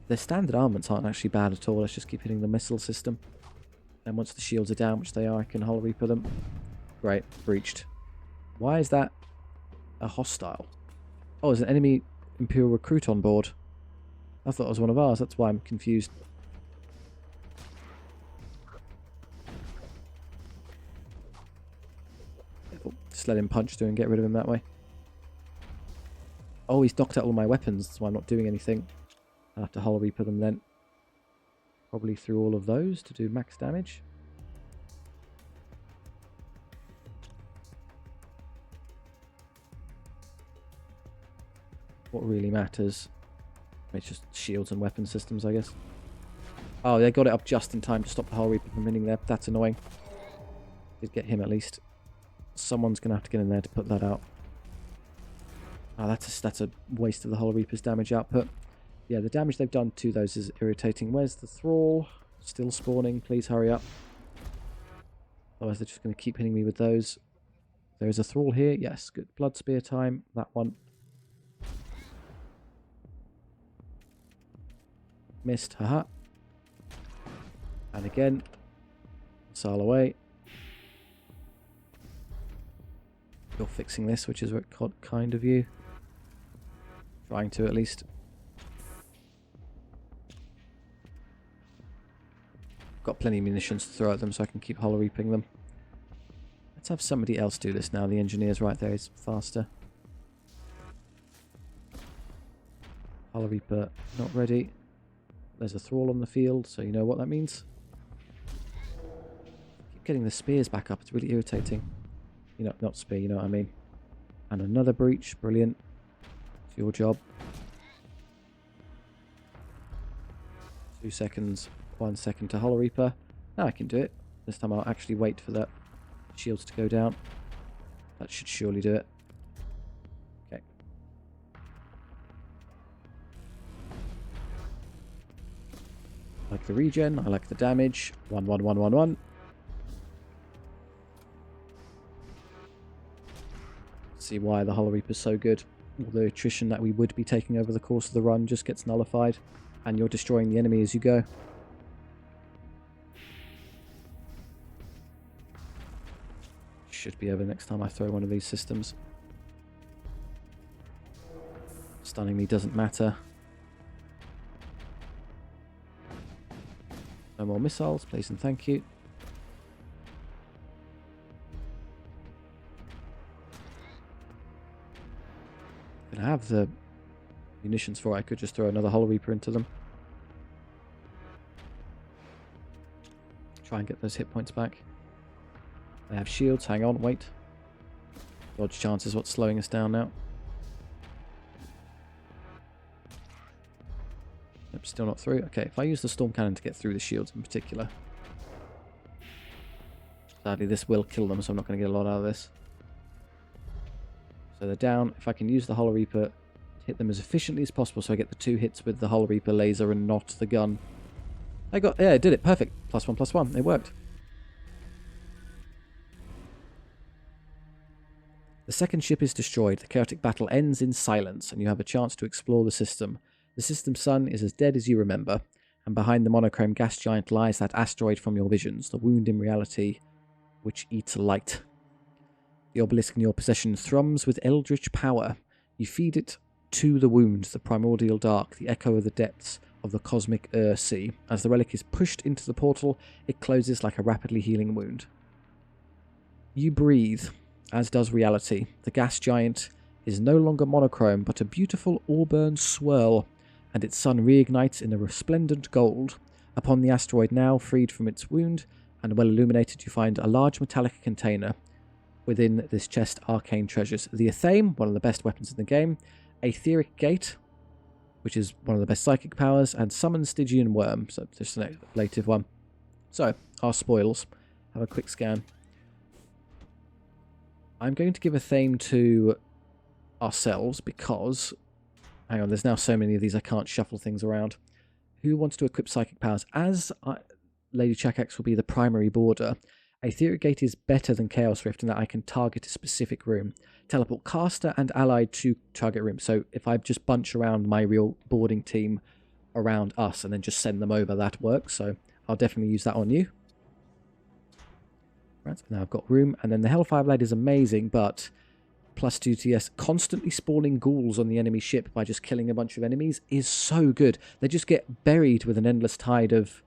Speaker 1: Their standard armaments aren't actually bad at all. Let's just keep hitting the missile system. And once the shields are down, which they are, I can Hollow Reaper them. Great, breached. Why is that a hostile? Oh, there's an enemy Imperial recruit on board. I thought it was one of ours, that's why I'm confused. Just let him punch through and get rid of him that way. Oh, he's knocked out all my weapons, that's why I'm not doing anything. I'll have to Hollow Reaper them then. Probably through all of those to do max damage. What really matters? It's just shields and weapon systems, I guess. Oh, they got it up just in time to stop the Hollow Reaper from hitting there. That's annoying. Did get him at least. Someone's going to have to get in there to put that out. Oh, that's a waste of the Hollow Reaper's damage output. Yeah, the damage they've done to those is irritating. Where's the Thrall? Still spawning. Please hurry up. Otherwise they're just going to keep hitting me with those. There is a Thrall here. Yes, good. Blood Spear time. That one. Missed. Haha. And again. Missile away. You're fixing this, which is kind of you. Trying to, at least. Got plenty of munitions to throw at them, so I can keep Hollow Reaping them. Let's have somebody else do this now. The engineer's right there. He's faster. Hollow Reaper not ready. There's a Thrall on the field, so you know what that means. Keep getting the spears back up. It's really irritating. You know, not spear, you know what I mean. And another breach. Brilliant. It's your job. 2 seconds. 1 second to Hollow Reaper. Now I can do it. This time I'll actually wait for the shields to go down. That should surely do it. Okay. I like the regen. I like the damage. 1, 1, 1, 1, 1. See why the Hollow Reaper's so good. All the attrition that we would be taking over the course of the run just gets nullified. And you're destroying the enemy as you go. Should be over next time I throw one of these systems. Stunning me doesn't matter. No more missiles, please and thank you. Gonna have the munitions for it. I could just throw another Hull Reaper into them. Try and get those hit points back. They have shields. Hang on, wait. Dodge chance is what's slowing us down now. Nope, still not through. Okay, if I use the Storm Cannon to get through the shields in particular. Sadly, this will kill them, so I'm not going to get a lot out of this. So they're down. If I can use the Hull Reaper to hit them as efficiently as possible so I get the 2 hits with the Hull Reaper laser and not the gun. Yeah, I did it. Perfect. +1/+1. It worked. The second ship is destroyed. The chaotic battle ends in silence, and you have a chance to explore the system. The system sun is as dead as you remember, and behind the monochrome gas giant lies that asteroid from your visions, the wound in reality which eats light. The obelisk in your possession thrums with eldritch power. You feed it to the wound, the primordial dark, the echo of the depths of the cosmic sea. As the relic is pushed into the portal, it closes like a rapidly healing wound. You breathe, as does reality. The gas giant is no longer monochrome, but a beautiful auburn swirl, and its sun reignites in a resplendent gold. Upon the asteroid now freed from its wound and well illuminated, you find a large metallic container. Within this chest, arcane treasures. The Athame, one of the best weapons in the game. A Etheric Gate, which is one of the best psychic powers. And Summon Stygian Worm, so just an ablative one. So, our spoils. Have a quick scan. I'm going to give Athame to ourselves because... Hang on, there's now so many of these I can't shuffle things around. Who wants to equip psychic powers? Lady Chakax will be the primary boarder. Etheric Gate is better than Chaos Rift in that I can target a specific room. Teleport caster and allied to target room. So if I just bunch around my real boarding team around us and then just send them over, that works. So I'll definitely use that on you. Right, now I've got room. And then the Hellfire Blade is amazing, but +2 TS, constantly spawning ghouls on the enemy ship by just killing a bunch of enemies is so good. They just get buried with an endless tide of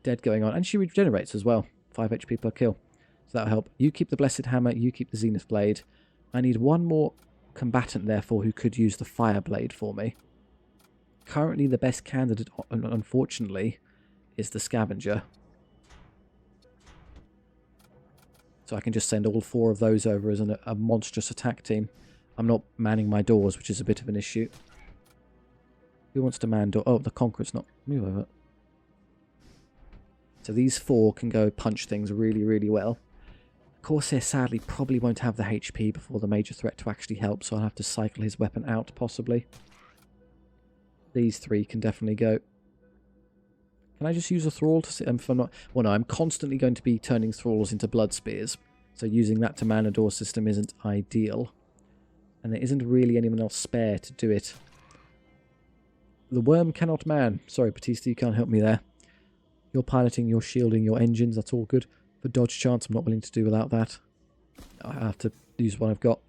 Speaker 1: dead going on. And she regenerates as well. 5 HP per kill. So that'll help. You keep the Blessed Hammer, you keep the Zenith Blade. I need one more combatant, therefore, who could use the Fire Blade for me. Currently, the best candidate, unfortunately, is the Scavenger. So I can just send all 4 of those over as a monstrous attack team. I'm not manning my doors, which is a bit of an issue. Who wants to man door? Oh, the Conqueror's not. Move over. So these 4 can go punch things really, really well. Corsair sadly probably won't have the HP before the major threat to actually help, so I'll have to cycle his weapon out, possibly. These 3 can definitely go. Can I just use a thrall to sit? If I'm not, well, no, I'm constantly going to be turning thralls into blood spears, so using that to man a door system isn't ideal. And there isn't really anyone else spare to do it. The worm cannot man. Sorry, Batista, you can't help me there. You're piloting, you're shielding your engines, that's all good. For dodge chance, I'm not willing to do without that. I have to use what I've got.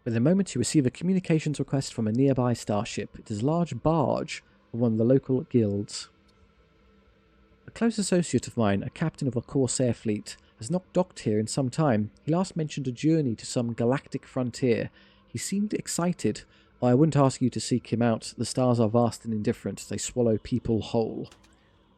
Speaker 1: Within a moment, you receive a communications request from a nearby starship. It is a large barge of one of the local guilds. A close associate of mine, a captain of a Corsair fleet, has not docked here in some time. He last mentioned a journey to some galactic frontier. He seemed excited. I wouldn't ask you to seek him out. The stars are vast and indifferent. They swallow people whole.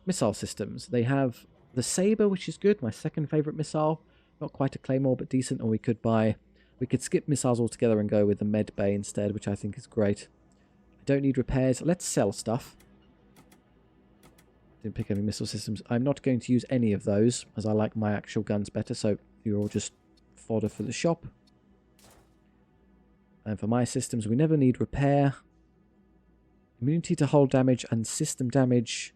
Speaker 1: Missile systems. They have the Sabre, which is good. My second favourite missile. Not quite a Claymore, but decent. Or we could skip missiles altogether and go with the Med Bay instead, which I think is great. I don't need repairs. Let's sell stuff. Didn't pick any missile systems. I'm not going to use any of those, as I like my actual guns better, so you're all just fodder for the shop. And for my systems, we never need repair. Immunity to hull damage and system damage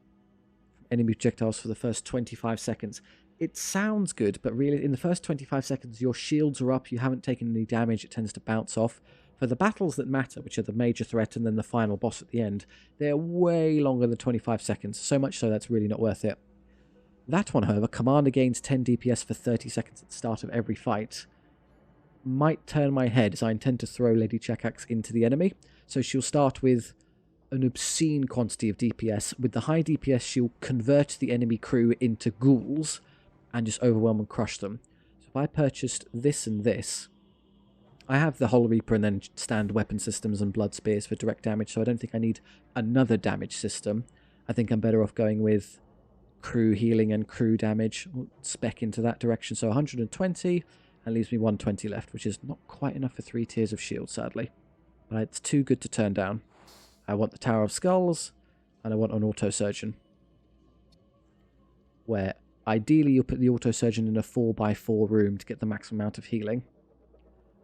Speaker 1: from enemy projectiles for the first 25 seconds. It sounds good, but really in the first 25 seconds, your shields are up, you haven't taken any damage, it tends to bounce off. For the battles that matter, which are the major threat and then the final boss at the end, they're way longer than 25 seconds, so much so that's really not worth it. That one, however, Commander gains 10 DPS for 30 seconds at the start of every fight, might turn my head, as I intend to throw Lady Chakax into the enemy. So she'll start with an obscene quantity of DPS. With the high DPS, she'll convert the enemy crew into ghouls and just overwhelm and crush them. So if I purchased this and this, I have the Hull Reaper and then stand weapon systems and blood spears for direct damage, so I don't think I need another damage system. I think I'm better off going with crew healing and crew damage. We'll spec into that direction. So 120, and leaves me 120 left, which is not quite enough for 3 tiers of shield, sadly. But it's too good to turn down. I want the Tower of Skulls, and I want an Auto Surgeon. Where ideally you'll put the Auto Surgeon in a 4x4 room to get the maximum amount of healing.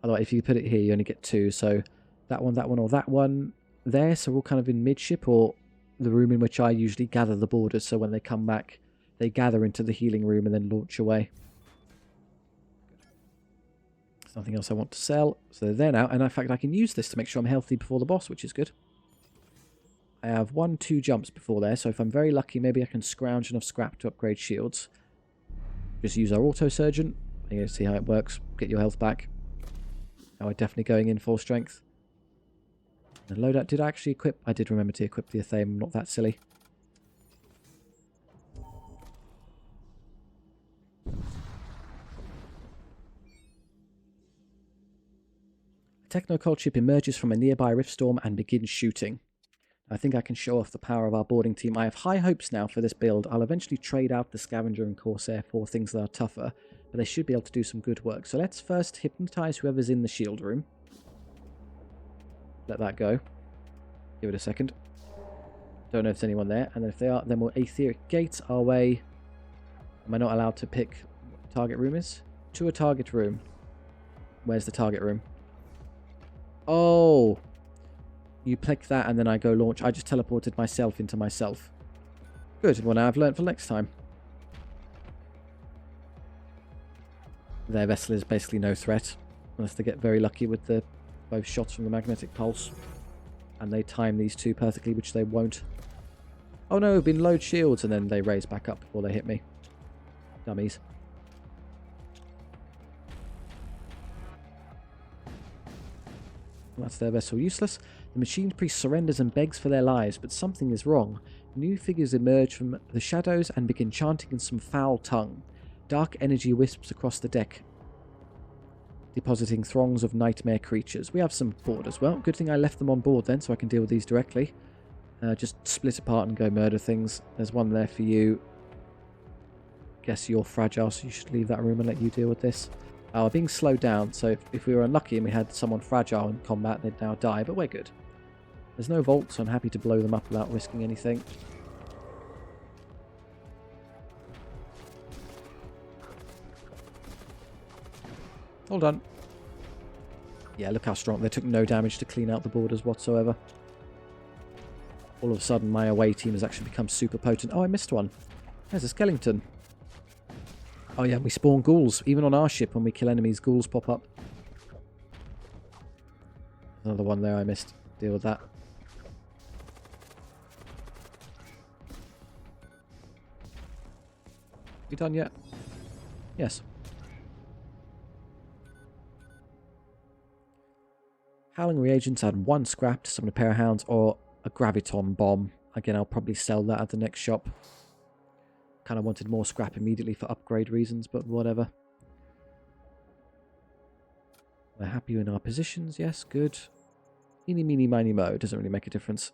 Speaker 1: Otherwise, if you put it here, you only get 2. So that one, or that one there. So we're all kind of in midship, or the room in which I usually gather the boarders. So when they come back, they gather into the healing room and then launch away. There's nothing else I want to sell. So they're there now. And in fact, I can use this to make sure I'm healthy before the boss, which is good. I have 1-2 jumps before there. So if I'm very lucky, maybe I can scrounge enough scrap to upgrade shields. Just use our Auto Surgeon. You're going to see how it works. Get your health back. Now we're definitely going in full strength. The loadout, did I actually equip? I did remember to equip the Athame, I'm not that silly. A Technocold ship emerges from a nearby rift storm and begins shooting. I think I can show off the power of our boarding team. I have high hopes now for this build. I'll eventually trade out the Scavenger and Corsair for things that are tougher, but they should be able to do some good work. So let's first hypnotize whoever's in the shield room. Let that go. Give it a second. Don't know if there's anyone there. And if they are, then we'll etheric gate our way. Am I not allowed to pick what target room is? To a target room. Where's the target room? Oh! You click that and then I go launch. I just teleported myself into myself. Good. Well, now I've learned for next time. Their vessel is basically no threat. Unless they get very lucky with the both shots from the magnetic pulse. And they time these two perfectly, which they won't. Oh no, been load shields, and then they raise back up before they hit me. Dummies. That's their vessel useless. The machine priest surrenders and begs for their lives, but something is wrong. New figures emerge from the shadows and begin chanting in some foul tongue. Dark energy wisps across the deck, depositing throngs of nightmare creatures. We have some board as well. Good thing I left them on board then, so I can deal with these directly. Just split apart and go murder things. There's one there for you. Guess you're fragile, so you should leave that room and let you deal with this. We're being slowed down, so if we were unlucky and we had someone fragile in combat, they'd now die, but we're good. There's no vault, so I'm happy to blow them up without risking anything. All done. Yeah, look how strong. They took no damage to clean out the borders whatsoever. All of a sudden, my away team has actually become super potent. Oh, I missed one. There's a skeleton. Oh yeah, we spawn ghouls. Even on our ship, when we kill enemies, ghouls pop up. Another one there I missed. Deal with that. We done yet? Yes. Howling reagents add 1 scrap to summon a pair of hounds or a graviton bomb. Again, I'll probably sell that at the next shop. Kind of wanted more scrap immediately for upgrade reasons, but whatever. We're happy in our positions. Yes, good. Eeny, meeny, miny, mo. Doesn't really make a difference.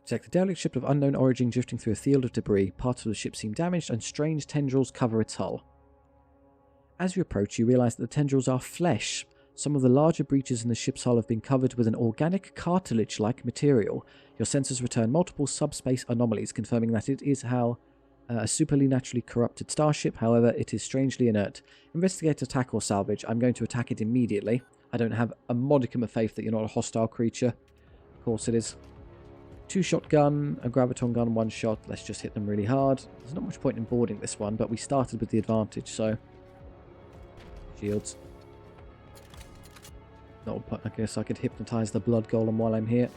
Speaker 1: Detect the derelict ship of unknown origin drifting through a field of debris. Parts of the ship seem damaged and strange tendrils cover its hull. As you approach, you realise that the tendrils are flesh. Some of the larger breaches in the ship's hull have been covered with an organic cartilage-like material. Your sensors return multiple subspace anomalies, confirming that it is a supernaturally corrupted starship. However, it is strangely inert. Investigate, attack, or salvage. I'm going to attack it immediately. I don't have a modicum of faith that you're not a hostile creature. Of course it is. 2-shot gun, a graviton gun, 1 shot. Let's just hit them really hard. There's not much point in boarding this one, but we started with the advantage, so... Shields. No, I guess I could hypnotise the blood golem while I'm here.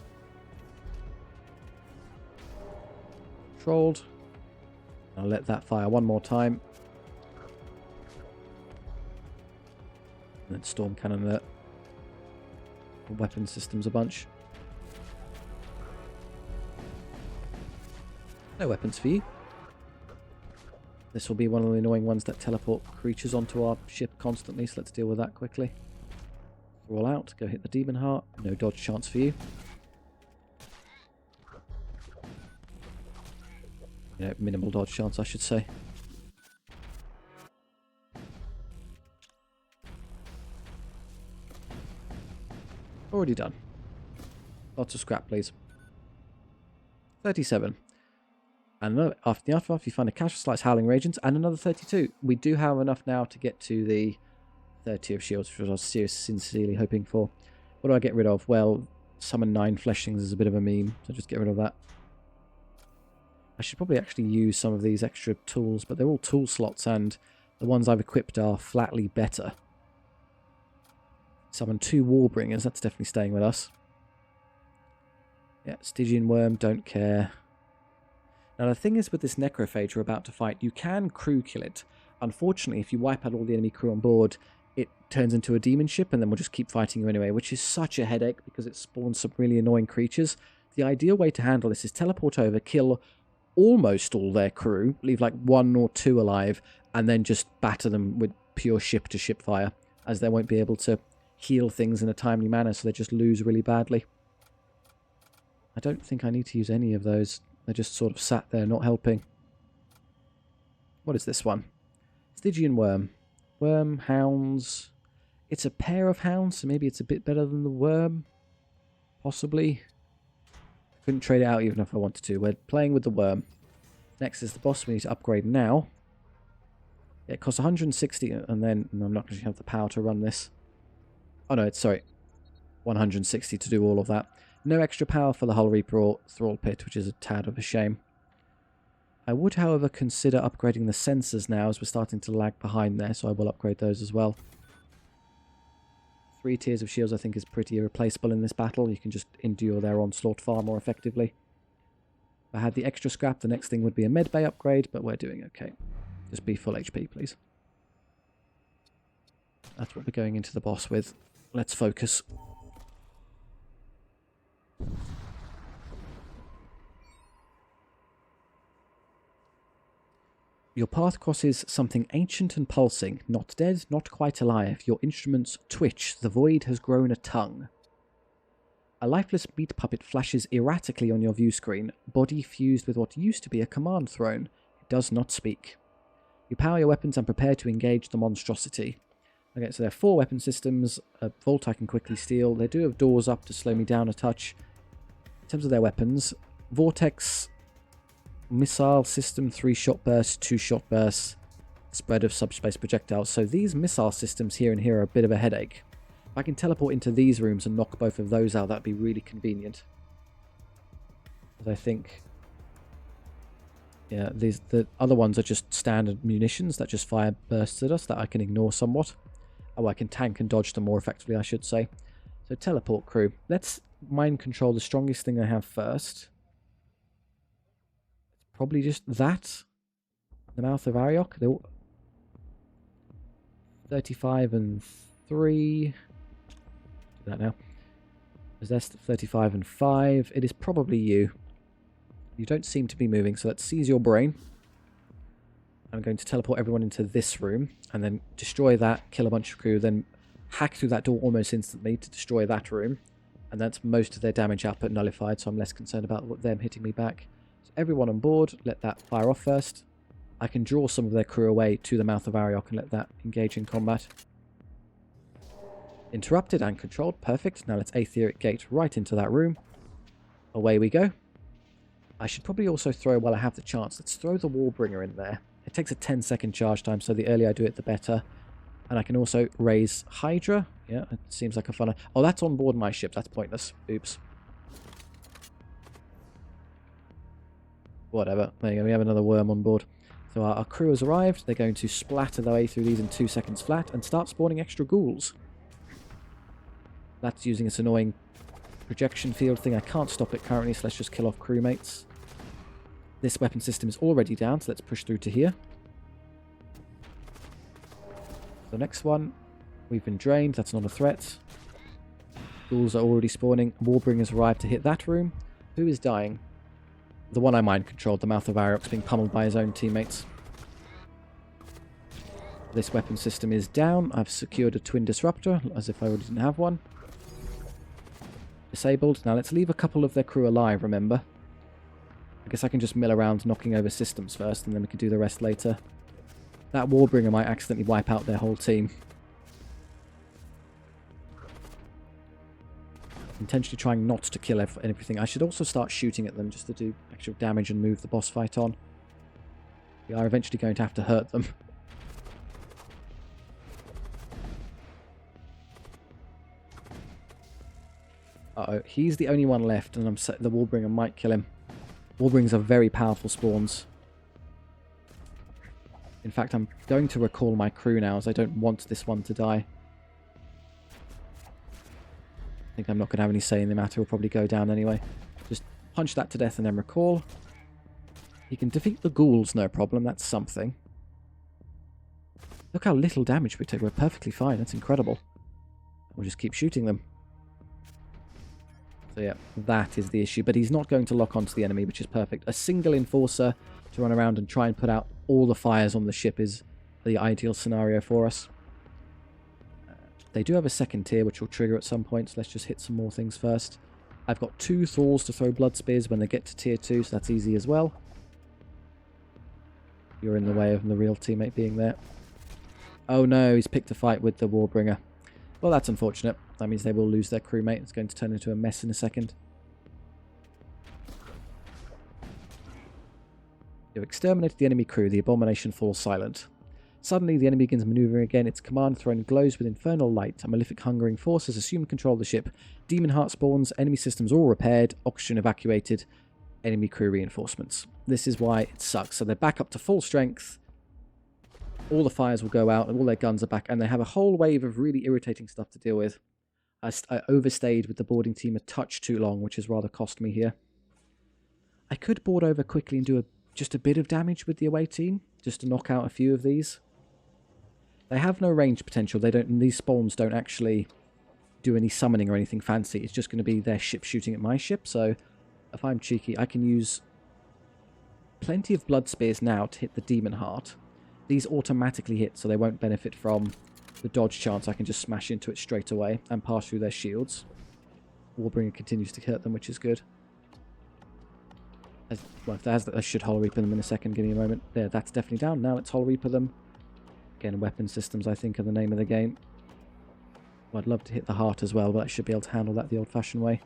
Speaker 1: Controlled. I'll let that fire one more time. And then storm cannon the weapon systems a bunch. No weapons for you. This will be one of the annoying ones that teleport creatures onto our ship constantly, so let's deal with that quickly. Roll out, go hit the demon heart. No dodge chance for you. Minimal dodge chance, I should say. Already done. Lots of scrap, please. 37. And after the aftermath, you find a cache of slice howling ragings and another 32. We do have enough now to get to the 30 of shields, which I was sincerely hoping for. What do I get rid of? Well, summon 9 fleshings is a bit of a meme, so just get rid of that. I should probably actually use some of these extra tools, but they're all tool slots, and the ones I've equipped are flatly better. Summon 2 Warbringers, that's definitely staying with us. Yeah, Stygian Worm, don't care. Now the thing is with this Necrophage we're about to fight, you can crew kill it. Unfortunately, if you wipe out all the enemy crew on board, it turns into a demon ship and then we'll just keep fighting you anyway, which is such a headache because it spawns some really annoying creatures. The ideal way to handle this is teleport over, kill almost all their crew, leave like 1 or 2 alive, and then just batter them with pure ship-to-ship fire, as they won't be able to heal things in a timely manner, so they just lose really badly. I don't think I need to use any of those. They just sort of sat there not helping. What is this one? Stygian Worm. Worm, hounds. It's a pair of hounds, so maybe it's a bit better than the worm. Possibly. Couldn't trade it out even if I wanted to. We're playing with the worm. Next is the boss we need to upgrade now. It costs 160, and then I'm not going to have the power to run this. Oh no, it's, sorry, 160 to do all of that. No extra power for the Hull Reaper or Thrall Pit, which is a tad of a shame. I would, however, consider upgrading the sensors now, as we're starting to lag behind there, so I will upgrade those as well. 3 tiers of shields I think is pretty irreplaceable in this battle. You can just endure their onslaught far more effectively. If I had the extra scrap, the next thing would be a medbay upgrade, but we're doing okay. Just be full HP, please. That's what we're going into the boss with. Let's focus. Your path crosses something ancient and pulsing, not dead, not quite alive. Your instruments twitch, the void has grown a tongue. A lifeless meat puppet flashes erratically on your view screen, body fused with what used to be a command throne. It does not speak. You power your weapons and prepare to engage the monstrosity. Okay, so there are 4 weapon systems. A vault I can quickly steal. They do have doors up to slow me down a touch. In terms of their weapons, Vortex missile system, 3 shot bursts, 2 shot bursts, spread of subspace projectiles. So these missile systems here and here are a bit of a headache. If I can teleport into these rooms and knock both of those out, that'd be really convenient. As I think, yeah, the other ones are just standard munitions that just fire bursts at us that I can ignore somewhat. Oh, I can tank and dodge them more effectively, I should say. So teleport crew. Let's mind control the strongest thing I have first. Probably just that. The mouth of Ariok. They're all 35 and 3. Do that now. Possessed 35 and 5. It is probably you. You don't seem to be moving, so let's seize your brain. I'm going to teleport everyone into this room and then destroy that, kill a bunch of crew, then hack through that door almost instantly to destroy that room. And that's most of their damage output nullified, so I'm less concerned about them hitting me back. So everyone on board, let that fire off first. I can draw some of their crew away to the mouth of Ariok and let that engage in combat. Interrupted and controlled. Perfect. Now let's Aetheric Gate right into that room. Away we go. I should probably also throw, while I have the chance, let's throw the Warbringer in there. It takes a 10-second charge time, so the earlier I do it, the better. And I can also raise Hydra. Yeah, it seems like a fun... Oh, that's on board my ship. That's pointless. Oops. Whatever. There you go. We have another worm on board. So our crew has arrived. They're going to splatter their way through these in 2 seconds flat and start spawning extra ghouls. That's using this annoying projection field thing. I can't stop it currently, so let's just kill off crewmates. This weapon system is already down, so let's push through to here. The next one, We've been drained. That's not a threat. Ghouls are already spawning. Warbringers arrived to hit that room. Who is dying? The one I mind-controlled, the Mouth of Heiress, being pummeled by his own teammates. This weapon system is down. I've secured a twin disruptor, as if I already didn't have one. Disabled. Now let's leave a couple of their crew alive, remember? I guess I can just mill around knocking over systems first, and then we can do the rest later. That Warbringer might accidentally wipe out their whole team. Intentionally trying not to kill everything. I should also start shooting at them just to do actual damage and move the boss fight on. We are eventually going to have to hurt them. Uh-oh, he's the only one left, and the Warbringer might kill him. Warbringers are very powerful spawns. In fact, I'm going to recall my crew now, as I don't want this one to die. I think I'm not going to have any say in the matter. We'll probably go down anyway. Just punch that to death and then recall. He can defeat the ghouls, no problem. That's something. Look how little damage we take. We're perfectly fine. That's incredible. We'll just keep shooting them. So yeah, that is the issue. But he's not going to lock onto the enemy, which is perfect. A single enforcer to run around and try and put out all the fires on the ship is the ideal scenario for us. They do have a second tier, which will trigger at some point, so let's just hit some more things first. I've got 2 Thralls to throw blood spears when they get to tier 2, so that's easy as well. You're in the way of the real teammate being there. Oh no, he's picked a fight with the Warbringer. Well, that's unfortunate. That means they will lose their crewmate. It's going to turn into a mess in a second. You've exterminated the enemy crew. The abomination falls silent. Suddenly, the enemy begins maneuvering again. Its command throne glows with infernal light. A malefic hungering force has assumed control of the ship. Demon heart spawns. Enemy systems all repaired. Oxygen evacuated. Enemy crew reinforcements. This is why it sucks. So they're back up to full strength. All the fires will go out and all their guns are back. And they have a whole wave of really irritating stuff to deal with. I overstayed with the boarding team a touch too long, which has rather cost me here. I could board over quickly and do just a bit of damage with the away team, just to knock out a few of these. They have no range potential. These spawns don't actually do any summoning or anything fancy. It's just going to be their ship shooting at my ship. So if I'm cheeky, I can use plenty of blood spears now to hit the demon heart. These automatically hit, so they won't benefit from the dodge chance. I can just smash into it straight away and pass through their shields. Warbringer continues to hurt them, which is good. Well, if that I should Hull Reaper them in a second. Give me a moment. There, that's definitely down. Now let's Hull Reaper them. Again, weapon systems, I think, are the name of the game. Well, I'd love to hit the heart as well, but I should be able to handle that the old-fashioned way.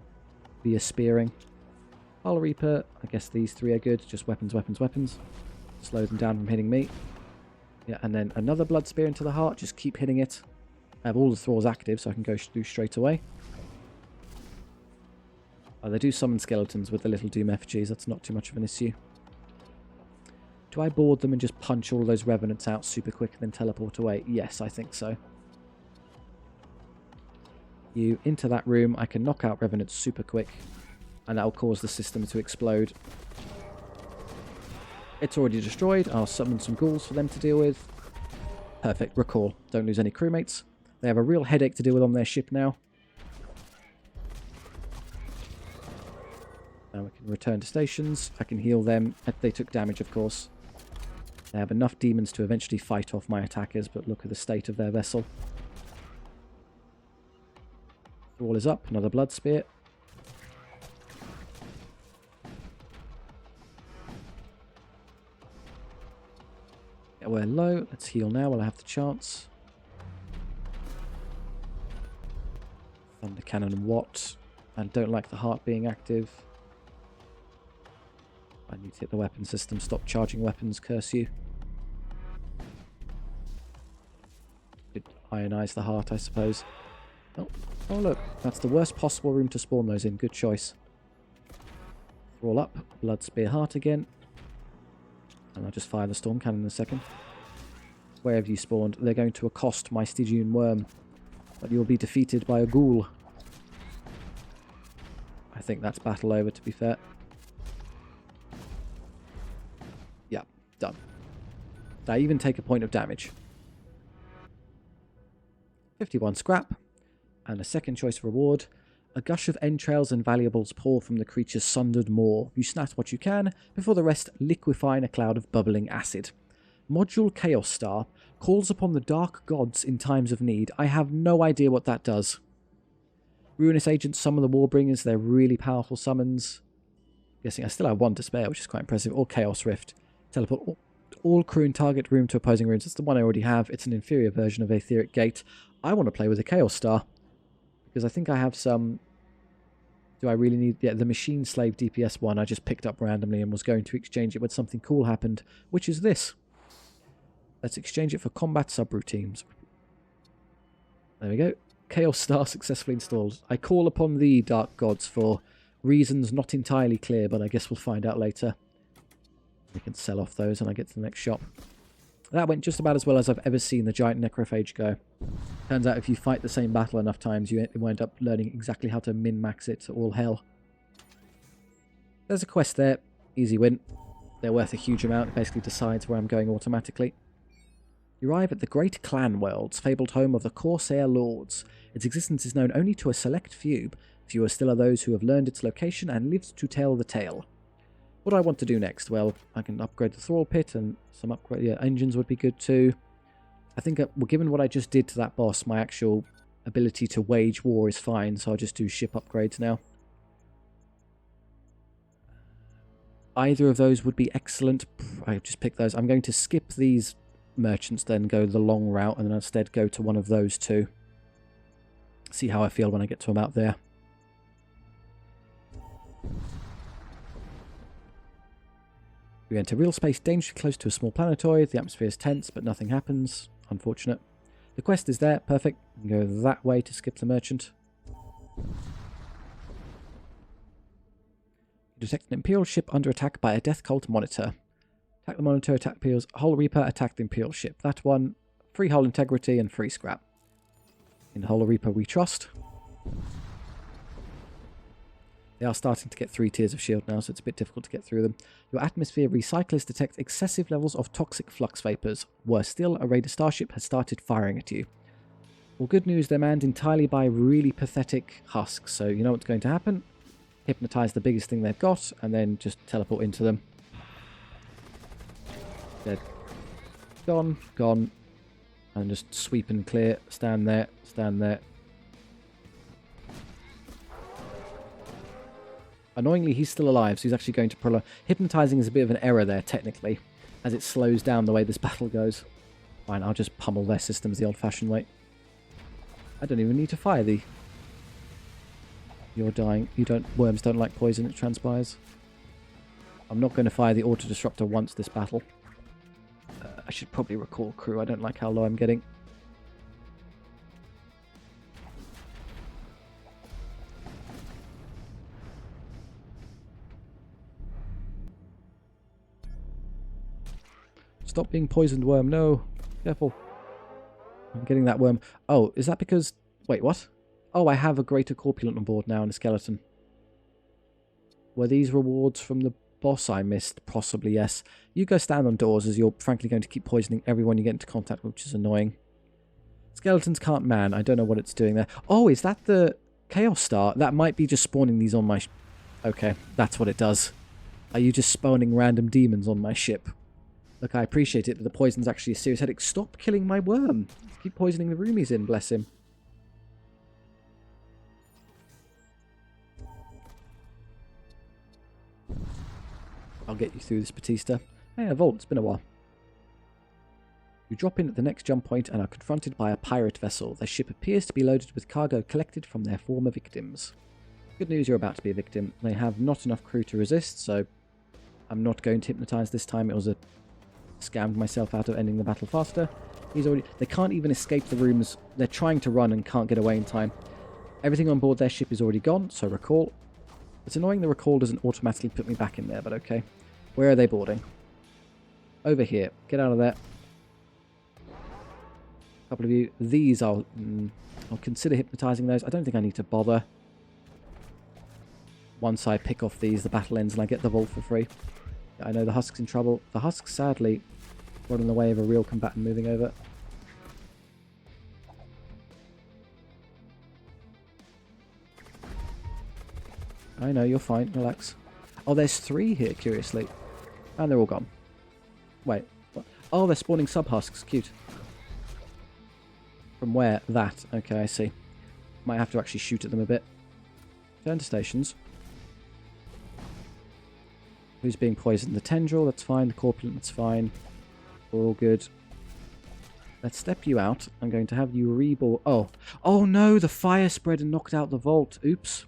Speaker 1: Via spearing. Hull Reaper. I guess these 3 are good. Just weapons, weapons, weapons. Slow them down from hitting me. Yeah, and then another blood spear into the heart. Just keep hitting it. I have all the thralls active, so I can go through straight away. They do summon skeletons with the little Doom effigies. That's not too much of an issue. Do I board them and just punch all those revenants out super quick and then teleport away? Yes, I think so. You into that room. I can knock out revenants super quick, and that will cause the system to explode. It's already destroyed. I'll summon some ghouls for them to deal with. Perfect. Recall. Don't lose any crewmates. They have a real headache to deal with on their ship now. Now we can return to stations. I can heal them. They took damage, of course. They have enough demons to eventually fight off my attackers, but look at the state of their vessel. Thrall is up. Another blood spear. Yeah, we're low. Let's heal now while I have the chance. Thunder Cannon and Watt. I don't like the heart being active. I need to hit the weapon system. Stop charging weapons, curse you. Could ionize the heart, I suppose. Oh, look. That's the worst possible room to spawn those in. Good choice. Roll up. Blood Spear Heart again. And I'll just fire the Storm Cannon in a second. Where have you spawned? They're going to accost my Stygian Worm. But you'll be defeated by a ghoul. I think that's battle over, to be fair. Yeah, done. Did I even take a point of damage? 51 scrap. And a second choice reward. A gush of entrails and valuables pour from the creature's sundered maw. You snatch what you can, before the rest liquefy in a cloud of bubbling acid. Module Chaos Star calls upon the dark gods in times of need. I have no idea what that does. Ruinous Agents summon the Warbringers. They're really powerful summons. Guessing I still have 1 to spare, which is quite impressive. Or Chaos Rift. Teleport all crew in target room to opposing rooms. That's the one I already have. It's an inferior version of Aetheric Gate. I want to play with a Chaos Star. Because I think I have some... Do I really need... Yeah, the Machine Slave DPS one I just picked up randomly and was going to exchange it when something cool happened, which is this. Let's exchange it for combat subroutines. There we go. Chaos Star successfully installed. I call upon thee, Dark Gods, for reasons not entirely clear, but I guess we'll find out later. We can sell off those and I get to the next shop. That went just about as well as I've ever seen the giant Necrophage go. Turns out if you fight the same battle enough times, you wind up learning exactly how to min-max it to all hell. There's a quest there. Easy win. They're worth a huge amount. It basically decides where I'm going automatically. You arrive at the Great Clan Worlds, fabled home of the Corsair Lords. Its existence is known only to a select few. Fewer still are those who have learned its location and lived to tell the tale. What do I want to do next? Well, I can upgrade the Thrall Pit and some upgrade... Yeah, engines would be good too. I think, well, given what I just did to that boss, my actual ability to wage war is fine, so I'll just do ship upgrades now. Either of those would be excellent. I just pick those. I'm going to skip these merchants, then go the long route, and then instead go to one of those two. See how I feel when I get to them out there. We enter real space dangerously close to a small planetoid. The atmosphere is tense, but nothing happens. Unfortunate. The quest is there. Perfect. We can go that way to skip the merchant. You detect an Imperial ship under attack by a Death Cult monitor. Attack the monitor, attack Imperial's Hull Reaper, attack the Imperial ship. That one. Free hull integrity and free scrap. In Hull Reaper we trust. They are starting to get 3 tiers of shield now, so it's a bit difficult to get through them. Your atmosphere recyclers detect excessive levels of toxic flux vapors. Worse still, a raider starship has started firing at you. Well, good news, they're manned entirely by really pathetic husks, so you know what's going to happen. Hypnotize the biggest thing they've got, and then just teleport into them. Dead. Gone, gone. And just sweep and clear. Stand there, stand there. Annoyingly, he's still alive, so he's actually going to prolong. Hypnotizing is a bit of an error there, technically, as it slows down the way this battle goes. Fine, I'll just pummel their systems the old-fashioned way. I don't even need to fire thee. You're dying. Worms don't like poison, it transpires. I'm not going to fire the auto-disruptor once this battle. I should probably recall crew. I don't like how low I'm getting. Stop being poisoned, worm. No. Careful. I'm getting that worm. Oh, is that because... Wait, what? Oh, I have a greater corpulent on board now and a skeleton. Were these rewards from the boss I missed? Possibly, yes. You go stand on doors as you're frankly going to keep poisoning everyone you get into contact with, which is annoying. Skeletons can't man. I don't know what it's doing there. Oh, is that the Chaos Star? That might be just spawning these on my... Okay, that's what it does. Are you just spawning random demons on my ship? Look, I appreciate it, but the poison's actually a serious headache. Stop killing my worm. Keep poisoning the roomies in, bless him. I'll get you through this, Batista. Hey, a vault. It's been a while. You drop in at the next jump point and are confronted by a pirate vessel. Their ship appears to be loaded with cargo collected from their former victims. Good news, you're about to be a victim. They have not enough crew to resist, so I'm not going to hypnotize this time. It was a... Scammed myself out of ending the battle faster. They can't even escape the rooms. They're trying to run and can't get away in time. Everything on board their ship is already gone, so recall. It's annoying the recall doesn't automatically put me back in there, but okay. Where are they boarding? Over here. Get out of there. A couple of you. These I'll consider hypnotizing those. I don't think I need to bother. Once I pick off these, the battle ends and I get the vault for free. I know the Husk's in trouble. The Husk, sadly, got in the way of a real combatant moving over. I know, you're fine. Relax. Oh, there's 3 here, curiously. And they're all gone. Wait. What? Oh, they're spawning sub-husks. Cute. From where? That. Okay, I see. Might have to actually shoot at them a bit. Turn to stations. Who's being poisoned? The tendril, that's fine. The corpulent, that's fine. We're all good. Let's step you out. I'm going to have you reborn. Oh. Oh no, the fire spread and knocked out the vault. Oops.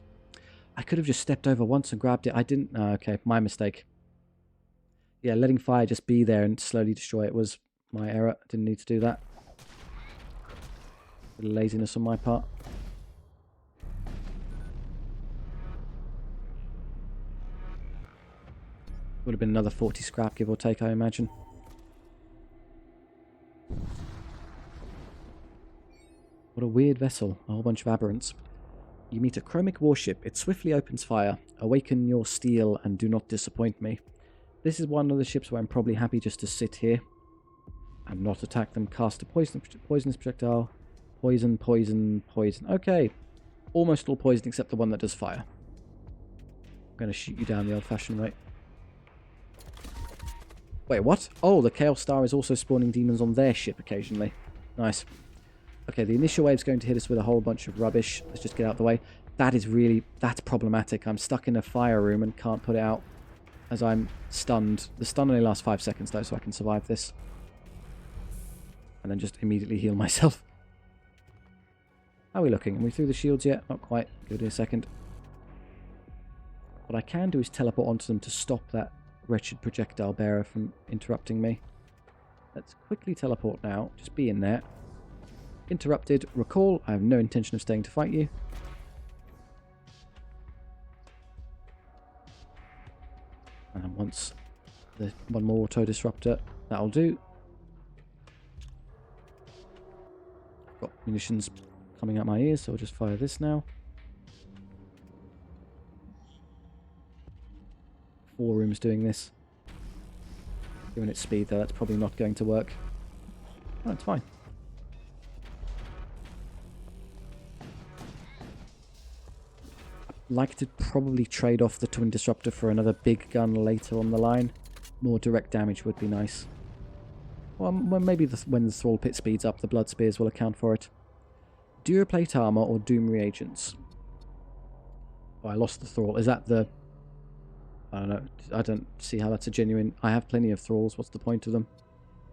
Speaker 1: I could have just stepped over once and grabbed it. I didn't. Oh, okay, my mistake. Yeah, letting fire just be there and slowly destroy it was my error. Didn't need to do that. A little laziness on my part. Would have been another 40 scrap, give or take, I imagine. What a weird vessel. A whole bunch of aberrants. You meet a chromic warship. It swiftly opens fire. Awaken your steel and do not disappoint me. This is one of the ships where I'm probably happy just to sit here and not attack them. Cast a poisonous projectile. Poison, poison, poison. Okay. Almost all poison except the one that does fire. I'm going to shoot you down the old-fashioned way. Wait, what? Oh, the Chaos Star is also spawning demons on their ship occasionally. Nice. Okay, the initial wave's going to hit us with a whole bunch of rubbish. Let's just get out of the way. That is really... That's problematic. I'm stuck in a fire room and can't put it out as I'm stunned. The stun only lasts 5 seconds, though, so I can survive this. And then just immediately heal myself. How are we looking? Are we through the shields yet? Not quite. Give it a second. What I can do is teleport onto them to stop that wretched projectile bearer from interrupting me. Let's quickly teleport now. Just be in there. Interrupted. Recall. I have no intention of staying to fight you. And once the one more auto disruptor, that'll do. Got munitions coming out my ears, so I'll just fire this now. 4 rooms doing this. Given its speed, though, that's probably not going to work. Oh, it's fine. I'd like to probably trade off the Twin Disruptor for another big gun later on the line. More direct damage would be nice. Well, maybe when the Thrall Pit speeds up, the Blood Spears will account for it. Duroplate armor or Doom reagents? Oh, I lost the Thrall. Is that the... I don't know. I don't see how that's a genuine... I have plenty of Thralls. What's the point of them?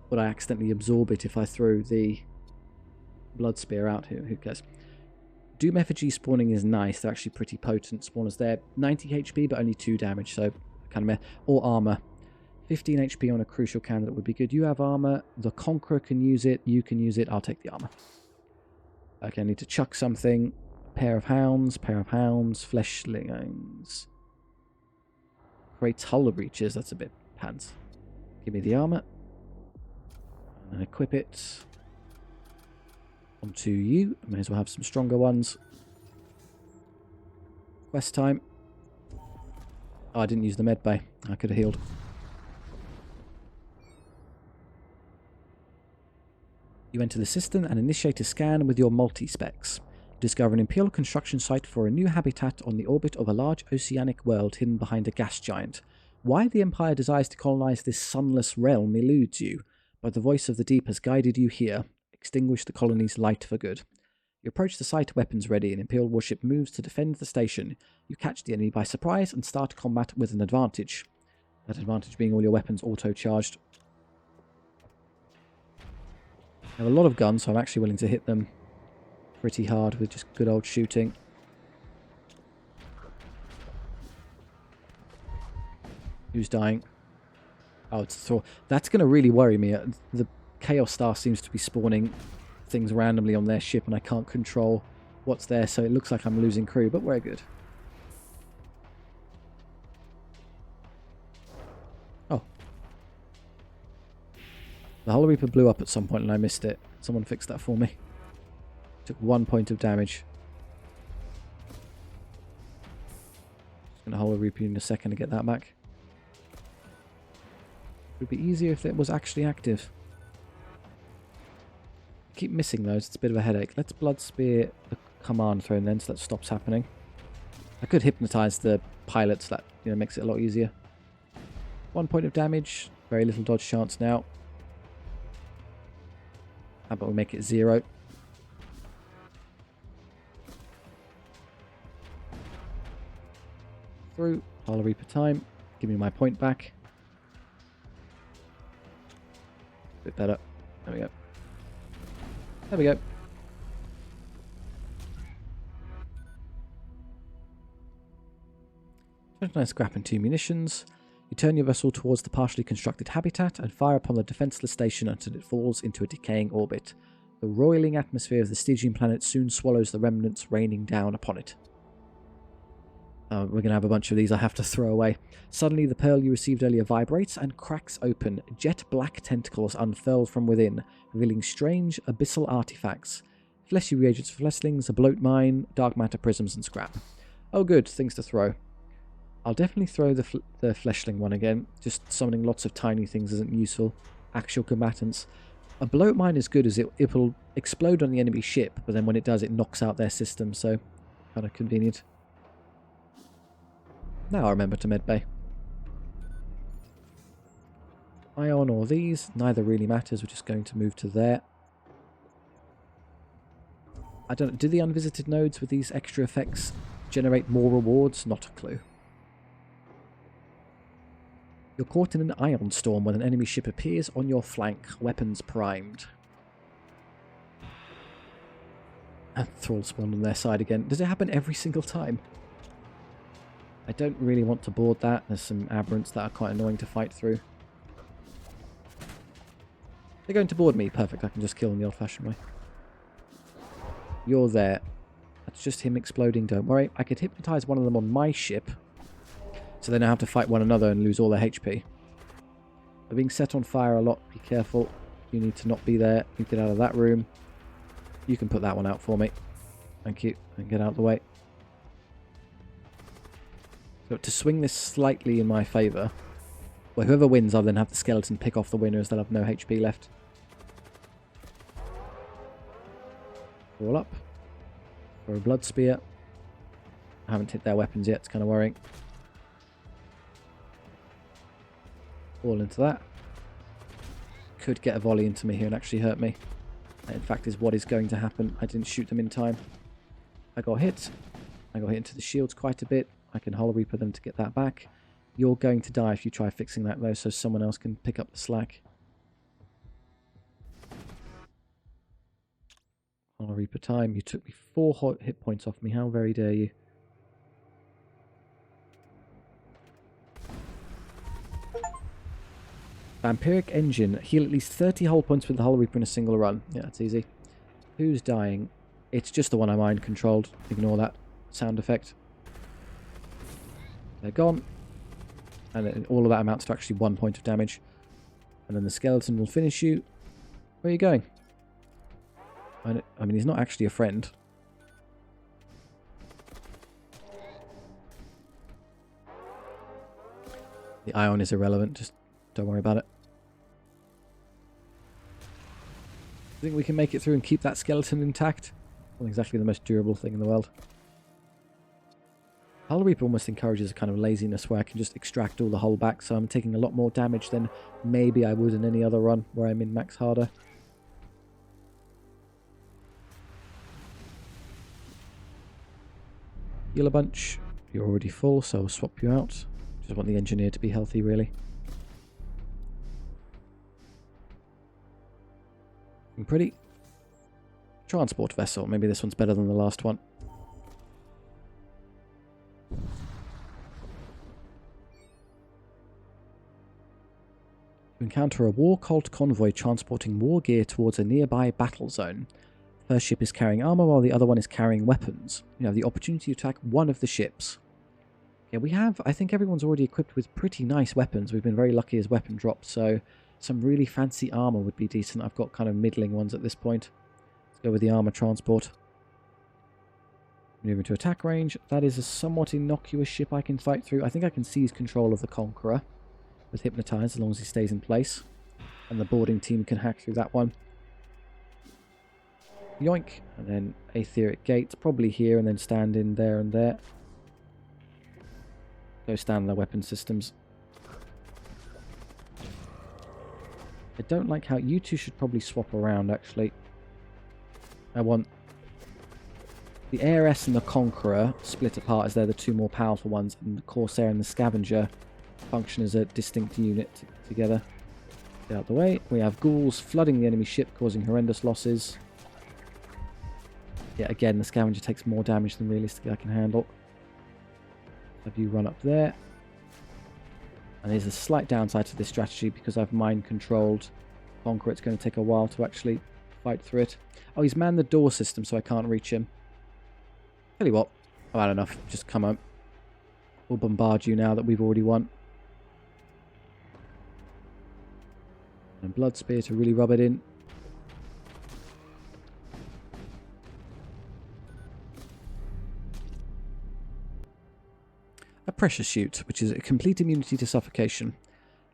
Speaker 1: Would I accidentally absorb it if I threw the Blood Spear out? Who cares? Doom effigy spawning is nice. They're actually pretty potent spawners. They're 90 HP but only 2 damage, so kind of meh. Or armor. 15 HP on a crucial candidate would be good. You have armor. The Conqueror can use it. You can use it. I'll take the armor. Okay, I need to chuck something. Pair of hounds. Fleshlings. Great hull breaches. That's a bit pants. Give me the armor. And equip it. Onto you. I may as well have some stronger ones. Quest time. Oh, I didn't use the med bay. I could have healed. You enter the system and initiate a scan with your multi-specs. Discover an Imperial construction site for a new habitat on the orbit of a large oceanic world hidden behind a gas giant. Why the Empire desires to colonize this sunless realm eludes you, but the voice of the deep has guided you here. Extinguish the colony's light for good. You approach the site, weapons ready. An Imperial warship moves to defend the station. You catch the enemy by surprise and start combat with an advantage. That advantage being all your weapons auto-charged. I have a lot of guns, so I'm actually willing to hit them pretty hard with just good old shooting. Who's dying? Oh, it's Thor. That's going to really worry me. The Chaos Star seems to be spawning things randomly on their ship and I can't control what's there, so it looks like I'm losing crew, but we're good. Oh. The Hull Reaper blew up at some point and I missed it. Someone fixed that for me. Took 1 point of damage. Just going to Hull Reaper in a second to get that back. It would be easier if it was actually active. Keep missing those, it's a bit of a headache. Let's Blood Spear the command throne then, so that stops happening. I could hypnotize the pilots, that makes it a lot easier. 1 point of damage, very little dodge chance now. How about we make it 0? Through, Holler Reaper time, give me my point back. Bit better, there we go. There we go. Nice scrap and 2 munitions. You turn your vessel towards the partially constructed habitat and fire upon the defenseless station until it falls into a decaying orbit. The roiling atmosphere of the Stygian planet soon swallows the remnants raining down upon it. We're going to have a bunch of these I have to throw away. Suddenly the pearl you received earlier vibrates and cracks open. Jet black tentacles unfurl from within, revealing strange abyssal artifacts. Fleshy reagents for fleshlings, a bloat mine, dark matter prisms and scrap. Oh good, things to throw. I'll definitely throw the fleshling one again. Just summoning lots of tiny things isn't useful. Actual combatants. A bloat mine is good as it will explode on the enemy ship, but then when it does it knocks out their system, so kind of convenient. Now I remember to medbay. Ion or these, neither really matters, we're just going to move to there. I don't know, do the unvisited nodes with these extra effects generate more rewards? Not a clue. You're caught in an ion storm when an enemy ship appears on your flank, weapons primed. And Thrall spawned on their side again. Does it happen every single time? I don't really want to board that. There's some aberrants that are quite annoying to fight through. They're going to board me. Perfect, I can just kill them the old-fashioned way. You're there. That's just him exploding, don't worry. I could hypnotize one of them on my ship, so they now have to fight one another and lose all their HP. They're being set on fire a lot. Be careful. You need to not be there. You get out of that room. You can put that one out for me. Thank you. And get out of the way. So to swing this slightly in my favour, well, whoever wins, I'll then have the skeleton pick off the winners. They'll have no HP left. All up. For a blood spear. I haven't hit their weapons yet. It's kind of worrying. All into that. Could get a volley into me here and actually hurt me. That in fact is what is going to happen. I didn't shoot them in time. I got hit. I got hit into the shields quite a bit. I can Holler Reaper them to get that back. You're going to die if you try fixing that though, so someone else can pick up the slack. Holler Reaper time. You took me 4 hit points off me. How very dare you. Vampiric Engine. Heal at least 30 hull points with the Holler Reaper in a single run. Yeah, that's easy. Who's dying? It's just the one I mind controlled. Ignore that sound effect. They're gone. And all of that amounts to actually 1 point of damage. And then the skeleton will finish you. Where are you going? I mean, he's not actually a friend. The ion is irrelevant. Just don't worry about it. I think we can make it through and keep that skeleton intact. Not exactly the most durable thing in the world. Holler Reaper almost encourages a kind of laziness where I can just extract all the hull back, so I'm taking a lot more damage than maybe I would in any other run where I'm in max harder. Heal a bunch. You're already full, so I'll swap you out. Just want the engineer to be healthy, really. Looking pretty. Transport vessel. Maybe this one's better than the last one. You encounter a war cult convoy transporting war gear towards a nearby battle zone. The first ship is carrying armor while the other one is carrying weapons. You have the opportunity to attack one of the ships. Yeah, we have, I think everyone's already equipped with pretty nice weapons. We've been very lucky as weapon drops, so some really fancy armor would be decent. I've got kind of middling ones at this point. Let's go with the armor transport. Moving to attack range. That is a somewhat innocuous ship I can fight through. I think I can seize control of the Conqueror with Hypnotize as long as he stays in place. And the boarding team can hack through that one. Yoink. And then Aetheric Gate. Probably here and then stand in there and there. Go stand their weapon systems. I don't like how... You two should probably swap around, actually. I want the Heiress and the Conqueror split apart as they're the two more powerful ones, and the Corsair and the Scavenger function as a distinct unit together. Get out the way. We have ghouls flooding the enemy ship, causing horrendous losses. Yeah, again, the Scavenger takes more damage than realistically I can handle. Have you run up there. And there's a slight downside to this strategy because I've mind-controlled Conqueror. It's going to take a while to actually fight through it. Oh, he's manned the door system, so I can't reach him. Tell you what, I've had enough. Just come up. We'll bombard you now that we've already won. And Blood Spear to really rub it in. A Pressure Shoot, which is a complete immunity to suffocation.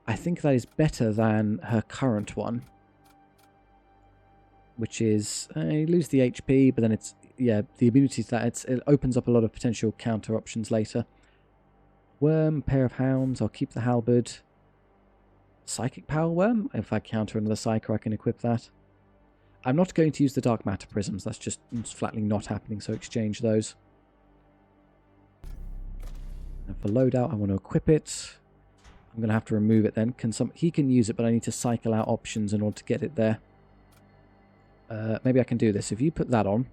Speaker 1: I think that is better than her current one, which is you lose the HP, but then it's, yeah, the immunity to that, it opens up a lot of potential counter options later. Worm, Pair of Hounds, I'll keep the Halberd. Psychic Power Worm, if I counter another Psyker I can equip that. I'm not going to use the Dark Matter Prisms, that's just flatly not happening, so exchange those. And for loadout, I want to equip it. I'm going to have to remove it then. He can use it, but I need to cycle out options in order to get it there. Maybe I can do this. If you put that on,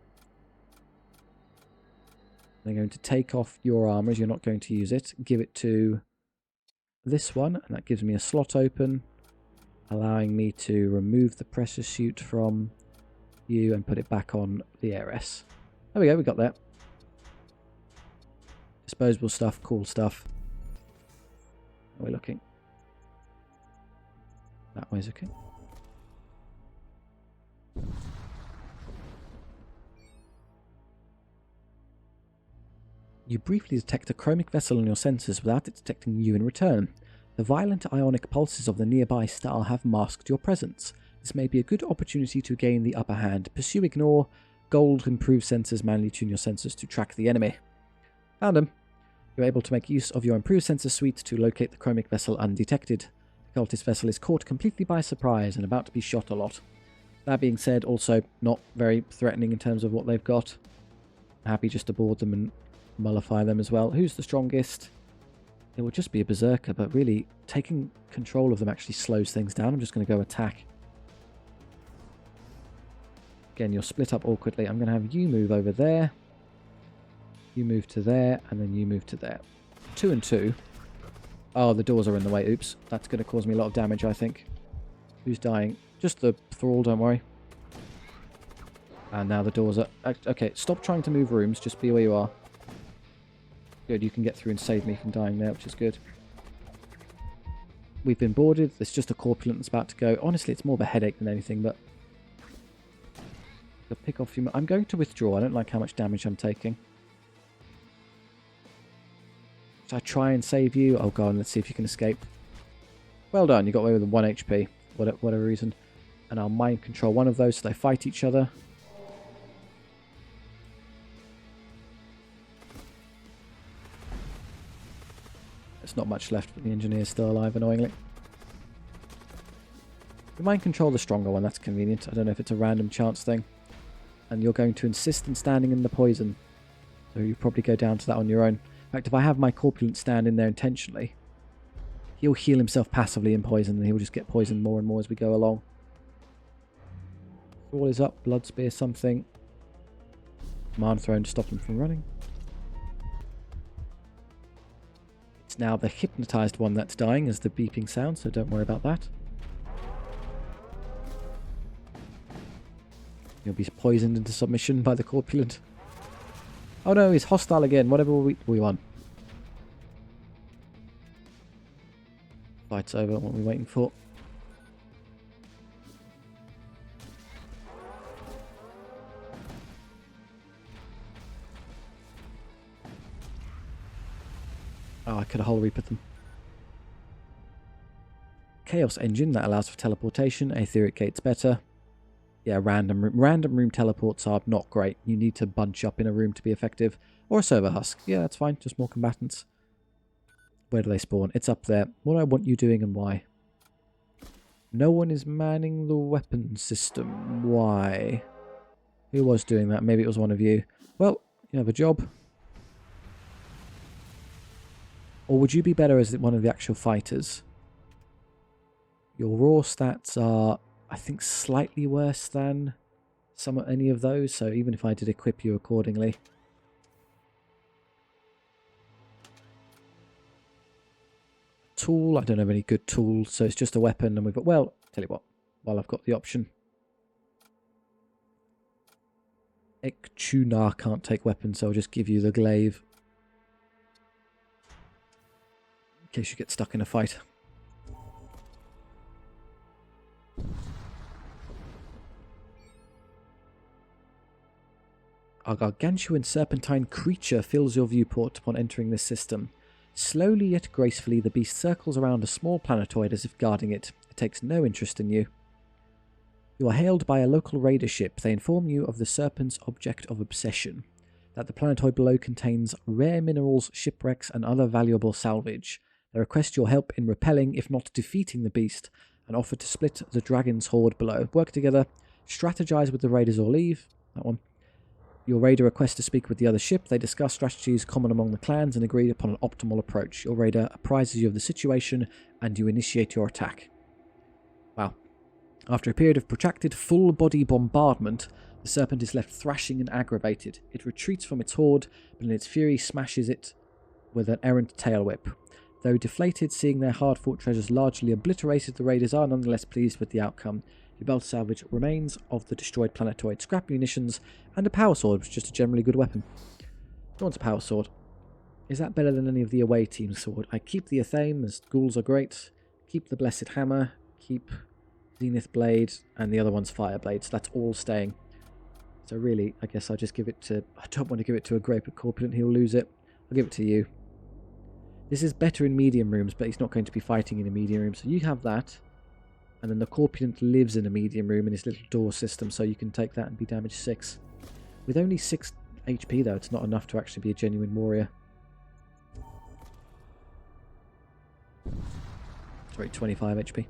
Speaker 1: I'm going to take off your armor as you're not going to use it. Give it to this one, and that gives me a slot open, allowing me to remove the Pressure Suit from you and put it back on the Heiress. There we go, we got that. Disposable stuff, cool stuff. How are we looking? That way's okay. You briefly detect a chromic vessel on your sensors without it detecting you in return. The violent ionic pulses of the nearby star have masked your presence. This may be a good opportunity to gain the upper hand. Pursue Ignore. Gold improved sensors manually tune your sensors to track the enemy. Found him. You're able to make use of your improved sensor suite to locate the chromic vessel undetected. The cultist vessel is caught completely by surprise and about to be shot a lot. That being said, also not very threatening in terms of what they've got. I'm happy just to board them and mollify them as well. Who's the strongest? It will just be a berserker, but really taking control of them actually slows things down. I'm just going to go attack. Again, you're split up awkwardly. I'm going to have you move over there. You move to there, and then you move to there. 2 and 2. Oh, the doors are in the way. Oops. That's going to cause me a lot of damage, I think. Who's dying? Just the thrall, don't worry. And now the doors are... Okay, stop trying to move rooms. Just be where you are. Good, you can get through and save me from dying there, which is good. We've been boarded. There's just a corpulent that's about to go. Honestly, it's more of a headache than anything, but... I'll pick off you. I'm going to withdraw. I don't like how much damage I'm taking. Should I try and save you? Oh, go on, let's see if you can escape. Well done, you got away with 1 HP, whatever reason. And I'll mind control one of those so they fight each other. There's not much left, but the engineer's still alive, annoyingly. You mind control the stronger one, that's convenient. I don't know if it's a random chance thing. And you're going to insist on standing in the poison. So you probably go down to that on your own. In fact, if I have my corpulent stand in there intentionally, he'll heal himself passively in poison, and he'll just get poisoned more and more as we go along. All is up, Blood Spear something. Command thrown to stop them from running. It's now the hypnotized one that's dying as the beeping sound, so don't worry about that. You'll be poisoned into submission by the corpulent. Oh no, he's hostile again. Whatever we won. Fight's over. What are we waiting for? Oh, I could have Hull Reapered them. Chaos Engine, that allows for teleportation. Aetheric Gate's better. Yeah, random room teleports are not great. You need to bunch up in a room to be effective. Or a server husk. Yeah, that's fine. Just more combatants. Where do they spawn? It's up there. What do I want you doing and why? No one is manning the weapon system. Why? Who was doing that? Maybe it was one of you. Well, you have a job. Or would you be better as one of the actual fighters? Your raw stats are, I think, slightly worse than any of those. So even if I did equip you accordingly. Tool, I don't have any good tools, so it's just a weapon, and we've got, well, tell you what, while I've got the option. Ektunar can't take weapons, so I'll just give you the glaive. In case you get stuck in a fight. A gargantuan serpentine creature fills your viewport upon entering this system. Slowly yet gracefully, the beast circles around a small planetoid as if guarding it. It takes no interest in you. You are hailed by a local raider ship. They inform you of the serpent's object of obsession, that the planetoid below contains rare minerals, shipwrecks, and other valuable salvage. They request your help in repelling, if not defeating, the beast, and offer to split the dragon's horde below. Work together, strategize with the raiders or leave. That one. Your raider requests to speak with the other ship. They discuss strategies common among the clans and agree upon an optimal approach. Your raider apprises you of the situation and you initiate your attack. Wow. After a period of protracted full-body bombardment, the serpent is left thrashing and aggravated. It retreats from its horde, but in its fury smashes it with an errant tail whip. Though deflated, seeing their hard-fought treasures largely obliterated, the raiders are nonetheless pleased with the outcome. You're able to salvage remains of the destroyed planetoid, scrap munitions, and a power sword, which is just a generally good weapon. Who wants a power sword? Is that better than any of the away team's sword? I keep the Athame, as ghouls are great. Keep the Blessed Hammer. Keep Zenith Blade, and the other one's Fire Blade, so that's all staying. So really, I guess I'll just give it to... I don't want to give it to a Grape at Corpulent, he'll lose it. I'll give it to you. This is better in medium rooms, but he's not going to be fighting in a medium room, so you have that. And then the Corpulent lives in a medium room in his little door system, so you can take that and be damage 6. With only 6 HP, though, it's not enough to actually be a genuine warrior. Sorry, 25 HP.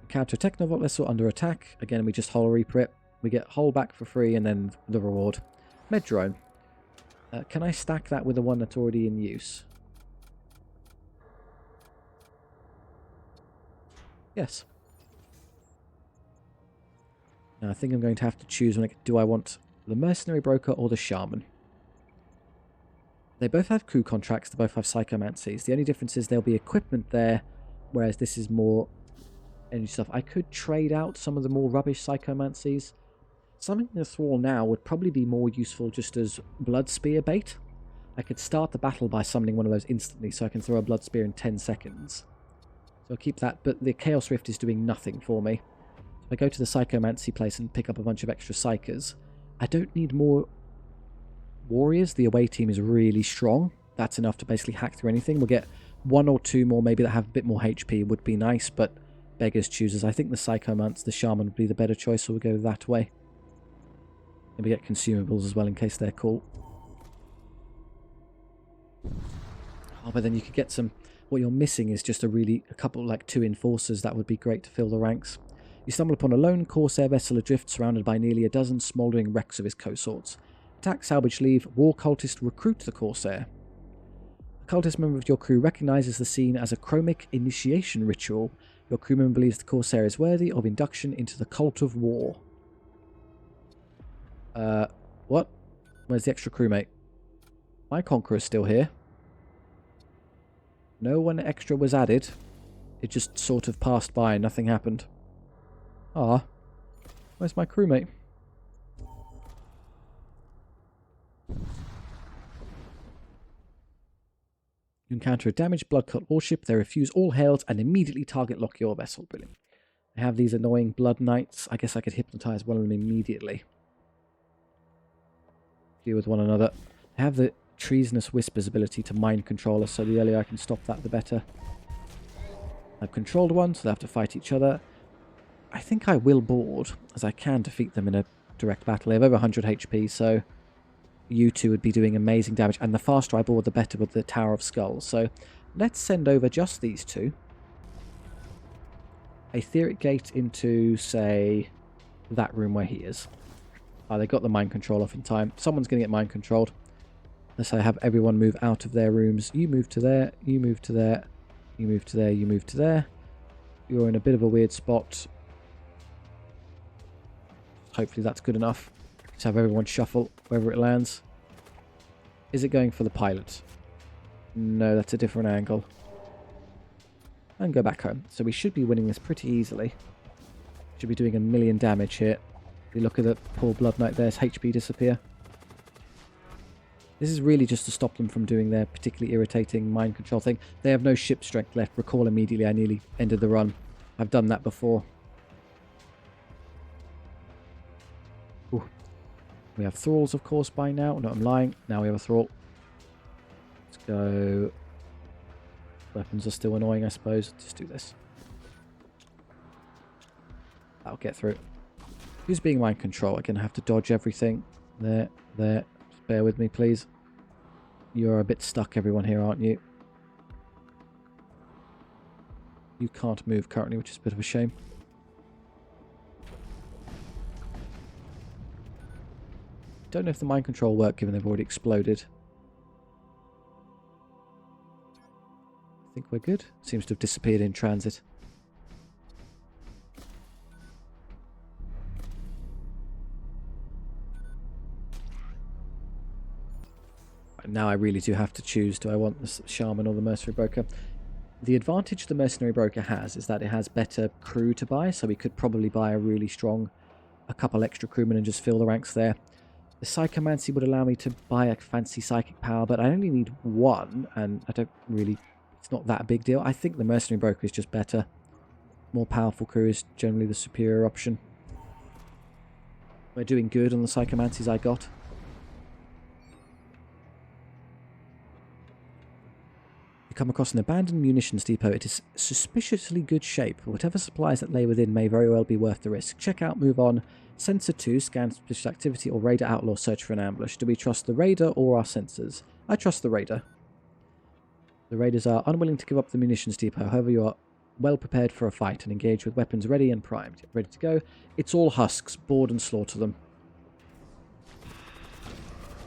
Speaker 1: Counter Technovault Vessel under attack. Again, we just Hull Reaper it. We get Hull back for free, and then the reward. Med Drone. Can I stack that with the one that's already in use? Yes. Now I think I'm going to have to choose, do I want the Mercenary Broker or the Shaman? They both have crew contracts, they both have Psychomancies. The only difference is there'll be equipment there, whereas this is more energy stuff. I could trade out some of the more rubbish Psychomancies. Something in the Thrall now would probably be more useful just as Blood Spear bait. I could start the battle by summoning one of those instantly, so I can throw a Blood Spear in 10 seconds. So I'll keep that, but the Chaos Rift is doing nothing for me. If I go to the Psychomancy place and pick up a bunch of extra Psychers, I don't need more warriors. The away team is really strong. That's enough to basically hack through anything. We'll get 1 or 2 more maybe that have a bit more HP would be nice, but beggars chooses. I think the Psychomancer, the Shaman would be the better choice, so we'll go that way. And we get consumables as well in case they're cool. Oh, but then you could get some... What you're missing is just a couple, like 2 enforcers. That would be great to fill the ranks. You stumble upon a lone Corsair vessel adrift surrounded by nearly a dozen smouldering wrecks of his consorts. Attack, salvage, leave. War cultist recruit the Corsair. A cultist member of your crew recognizes the scene as a chromic initiation ritual. Your crew member believes the Corsair is worthy of induction into the Cult of War. What? Where's the extra crewmate? My Conqueror's still here. No one extra was added. It just sort of passed by and nothing happened. Ah. Where's my crewmate? You encounter a damaged blood cult warship. They refuse all hails and immediately target lock your vessel. Brilliant. I have these annoying blood knights. I guess I could hypnotize one of them immediately. Deal with one another. I have the Treasonous Whisper's ability to mind control us, so the earlier I can stop that, the better. I've controlled one, so they have to fight each other. I think I will board, as I can defeat them in a direct battle. They have over 100 HP, so you two would be doing amazing damage. And the faster I board, the better with the Tower of Skulls. So let's send over just these two. A Etheric Gate into, say, that room where he is. Oh, they got the mind control off in time. Someone's going to get mind controlled. Let's say have everyone move out of their rooms. You move to there, you move to there, you move to there, you move to there. You're in a bit of a weird spot. Hopefully that's good enough. Just have everyone shuffle wherever it lands. Is it going for the pilot? No, that's a different angle. And go back home. So we should be winning this pretty easily. Should be doing 1,000,000 damage here. If you look at the poor Blood Knight there, his HP disappear. This is really just to stop them from doing their particularly irritating mind control thing. They have no ship strength left. Recall immediately, I nearly ended the run. I've done that before. Ooh. We have thralls, of course, by now. No, I'm lying. Now we have a thrall. Let's go. Weapons are still annoying, I suppose. Just do this. That'll get through. Who's being mind control? I'm going to have to dodge everything. There. Just bear with me, please. You're a bit stuck, everyone here, aren't you? You can't move currently, which is a bit of a shame. Don't know if the mind control worked, given they've already exploded. I think we're good. Seems to have disappeared in transit. Now I really do have to choose. Do I want the Shaman or the Mercenary Broker? The advantage the Mercenary Broker has is that it has better crew to buy, so we could probably buy a couple extra crewmen and just fill the ranks there. The Psychomancy would allow me to buy a fancy psychic power, but I only need one, and I don't really... It's not that a big deal. I think the Mercenary Broker is just better. More powerful crew is generally the superior option. We're doing good on the Psychomancies I got. You come across an abandoned munitions depot. It is suspiciously good shape. Whatever supplies that lay within may very well be worth the risk. Check out, move on. Sensor 2, scan suspicious activity, or Raider Outlaw, search for an ambush. Do we trust the Raider or our sensors? I trust the Raider. The Raiders are unwilling to give up the munitions depot. However, you are well prepared for a fight and engage with weapons ready and primed. Ready to go. It's all husks. Board and slaughter them.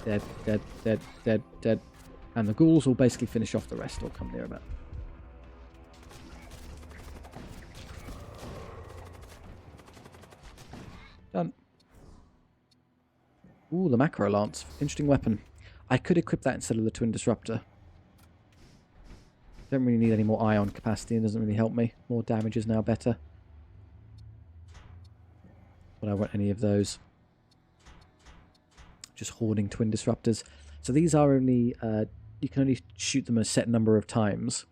Speaker 1: Dead, dead, dead, dead, dead. And the ghouls will basically finish off the rest, or come near about. Done. Ooh, the Macro Lance. Interesting weapon. I could equip that instead of the Twin Disruptor. Don't really need any more ion capacity, and doesn't really help me. More damage is now better. But I want any of those. Just hoarding Twin Disruptors. So these are only... you can only shoot them a set number of times,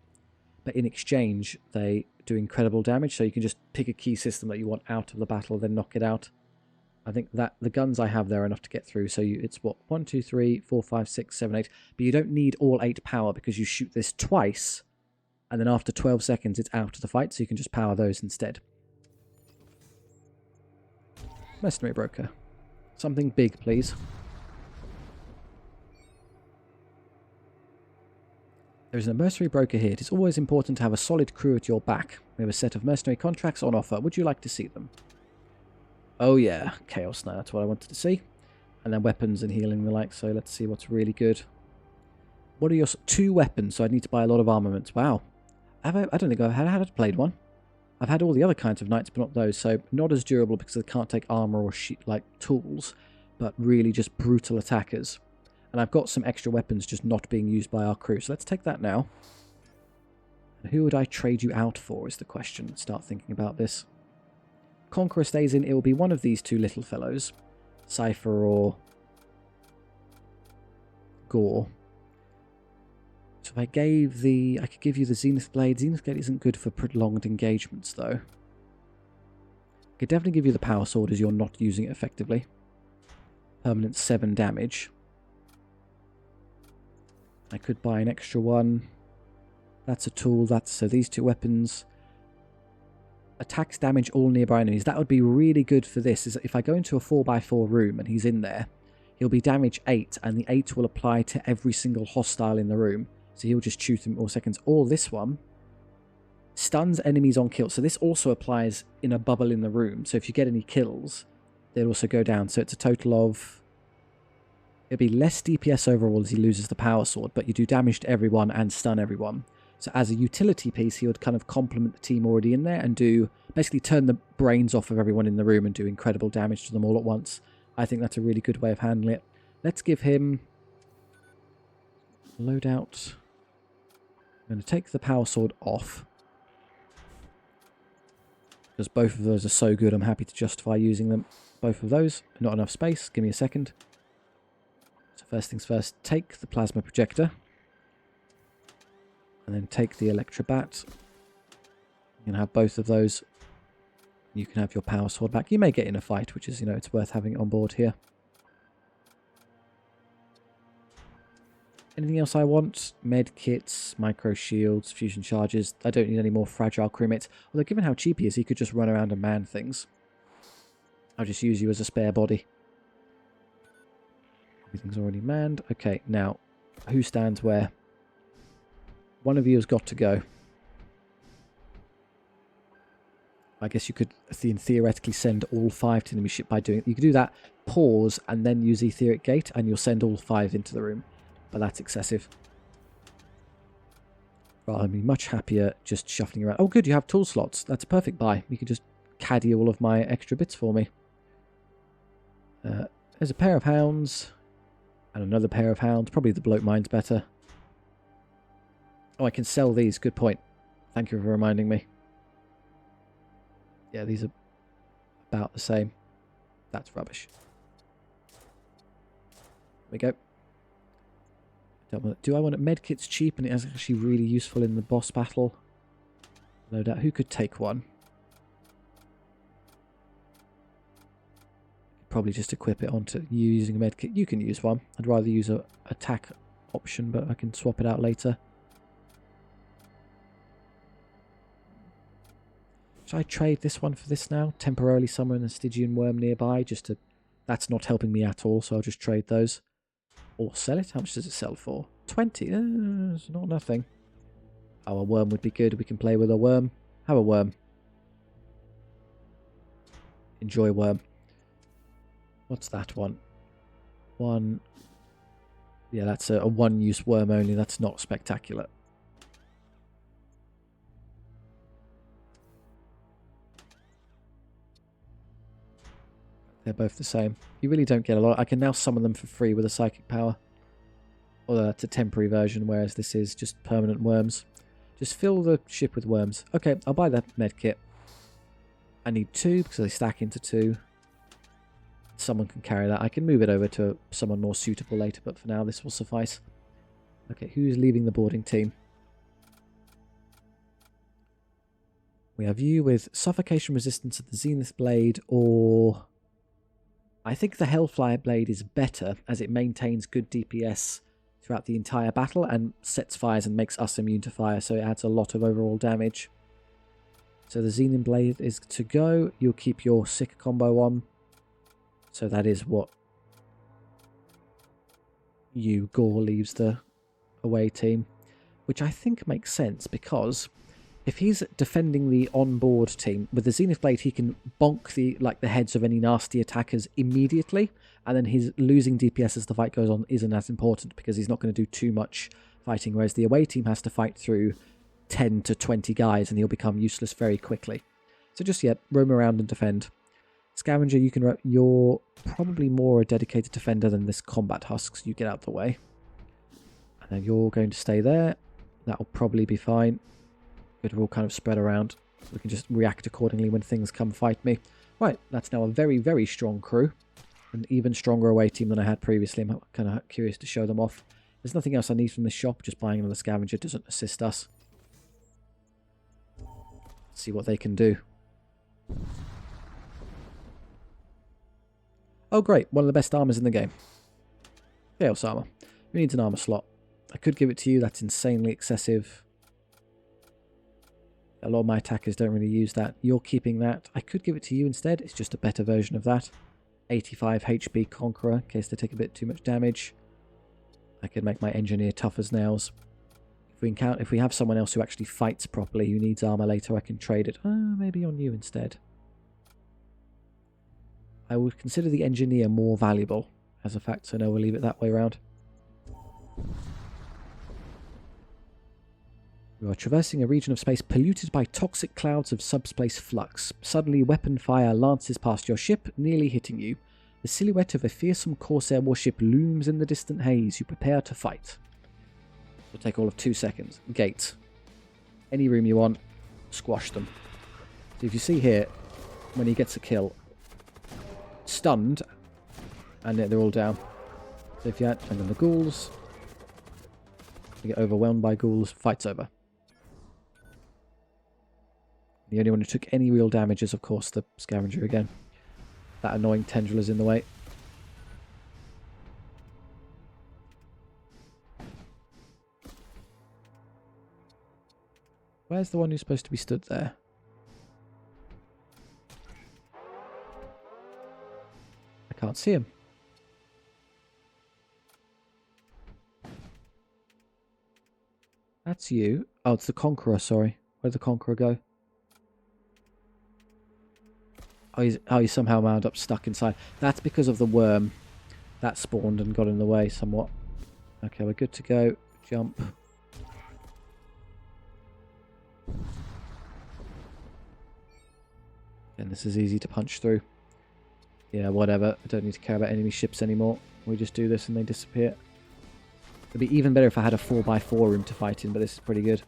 Speaker 1: but in exchange they do incredible damage, so you can just pick a key system that you want out of the battle, then knock it out. I think that the guns I have there are enough to get through, so it's what, 1, 2, 3, 4, 5, 6, 7, 8, but you don't need all 8 power because you shoot this twice, and then after 12 seconds it's out of the fight, so you can just power those instead. Mercenary Broker. Something big, please. There is a Mercenary Broker here. It is always important to have a solid crew at your back. We have a set of mercenary contracts on offer. Would you like to see them? Oh yeah, Chaos now. That's what I wanted to see. And then weapons and healing and the like. So let's see what's really good. What are your... 2 weapons, so I need to buy a lot of armaments. Wow. I don't think I've had played one. I've had all the other kinds of knights, but not those. So not as durable because they can't take armor or like tools, but really just brutal attackers. And I've got some extra weapons just not being used by our crew. So let's take that now. And who would I trade you out for is the question. Let's start thinking about this. Conqueror stays in. It will be one of these 2 little fellows. Cypher or Gore. So if I gave the... I could give you the Zenith Blade. Zenith Blade isn't good for prolonged engagements, though. I could definitely give you the Power Sword as you're not using it effectively. Permanent 7 damage. I could buy an extra one. That's a tool. So these 2 weapons. Attacks damage all nearby enemies. That would be really good for this. Is if I go into a 4x4 room and he's in there,
Speaker 2: he'll be damage 8, and the 8 will apply to every single hostile in the room. So he'll just shoot them all seconds. Or this one stuns enemies on kill. So this also applies in a bubble in the room. So if you get any kills, they'll also go down. So it's a total of... It'll be less DPS overall as he loses the power sword, but you do damage to everyone and stun everyone. So as a utility piece, he would kind of complement the team already in there and do basically turn the brains off of everyone in the room and do incredible damage to them all at once. I think that's a really good way of handling it. Let's give him loadout. I'm going to take the power sword off, because both of those are so good. I'm happy to justify using them. Both of those. Not enough space. Give me a second. So first things first, take the plasma projector. And then take the Electrobat. You can have both of those. You can have your power sword back. You may get in a fight, which is, you know, it's worth having on board here. Anything else I want? Med kits, micro shields, fusion charges. I don't need any more fragile crewmates. Although given how cheap he is, he could just run around and man things. I'll just use you as a spare body. Everything's already manned. Okay, now, who stands where? One of you has got to go. I guess you could theoretically send all 5 to the enemy ship by doing it. You could do that, pause, and then use Etheric Gate, and you'll send all 5 into the room. But that's excessive. Right, I'd be much happier just shuffling around. Oh, good, you have tool slots. That's a perfect buy. You could just caddy all of my extra bits for me. There's a pair of hounds. And another pair of hounds. Probably the bloat mine's better. Oh, I can sell these. Good point. Thank you for reminding me. Yeah, these are about the same. That's rubbish. There we go. Do I want it? Medkit's cheap and it is actually really useful in the boss battle. No doubt. Who could take one? Probably just equip it onto you using a medkit. You can use one. I'd rather use a attack option, but I can swap it out later. Should I trade this one for this now? Temporarily summon a Stygian worm nearby, just to... That's not helping me at all, so I'll just trade those. Or sell it? How much does it sell for? 20? It's not nothing. Oh, a worm would be good. We can play with a worm. Have a worm. Enjoy worm. What's that one? One... Yeah, that's a one-use worm only. That's not spectacular. They're both the same. You really don't get a lot. I can now summon them for free with a psychic power. Although that's a temporary version, whereas this is just permanent worms. Just fill the ship with worms. Okay, I'll buy that medkit. I need 2 because they stack into 2. Someone can carry that. I can move it over to someone more suitable later, but for now this will suffice. Okay, who's leaving the boarding team? We have you with suffocation resistance of the Zenith Blade, or... I think the Hellfire Blade is better as it maintains good DPS throughout the entire battle and sets fires and makes us immune to fire, so it adds a lot of overall damage. So the Xenon Blade is to go. You'll keep your sick combo on. So that is what you, Gore, leaves the away team, which I think makes sense because if he's defending the on-board team with the Zenith Blade, he can bonk the heads of any nasty attackers immediately, and then his losing DPS as the fight goes on isn't as important because he's not going to do too much fighting, whereas the away team has to fight through 10 to 20 guys and he'll become useless very quickly. So just, yeah, roam around and defend. Scavenger, you're probably more a dedicated defender than this combat husk, so you get out of the way. And then you're going to stay there. That'll probably be fine. We're all kind of spread around. We can just react accordingly when things come fight me. Right, that's now a very, very strong crew. An even stronger away team than I had previously. I'm kind of curious to show them off. There's nothing else I need from this shop. Just buying another scavenger doesn't assist us. Let's see what they can do. Oh great, one of the best armors in the game. Chaos armor. Who needs an armor slot? I could give it to you, that's insanely excessive. A lot of my attackers don't really use that. You're keeping that. I could give it to you instead, it's just a better version of that. 85 HP Conqueror in case they take a bit too much damage. I could make my Engineer tough as nails. If we have someone else who actually fights properly, who needs armor later, I can trade it. Maybe on you instead. I would consider the Engineer more valuable as a fact, so no, we'll leave it that way around. You are traversing a region of space polluted by toxic clouds of subspace flux. Suddenly, weapon fire lances past your ship, nearly hitting you. The silhouette of a fearsome Corsair warship looms in the distant haze. You prepare to fight. It'll take all of 2 seconds. Gate. Any room you want, squash them. So if you see here, when he gets a kill, stunned, and they're all down. So if you add, and then the ghouls, you get overwhelmed by ghouls, fight's over. The only one who took any real damage is, of course, the scavenger again. That annoying tendril is in the way. Where's the one who's supposed to be stood there? I can't see him. That's you. Oh, it's the Conqueror, sorry. Where'd the Conqueror go? Oh, he's somehow wound up stuck inside. That's because of the worm. That spawned and got in the way somewhat. Okay, we're good to go. Jump. And this is easy to punch through. Yeah, whatever. I don't need to care about enemy ships anymore. We just do this and they disappear. It'd be even better if I had a 4x4 room to fight in, but this is pretty good.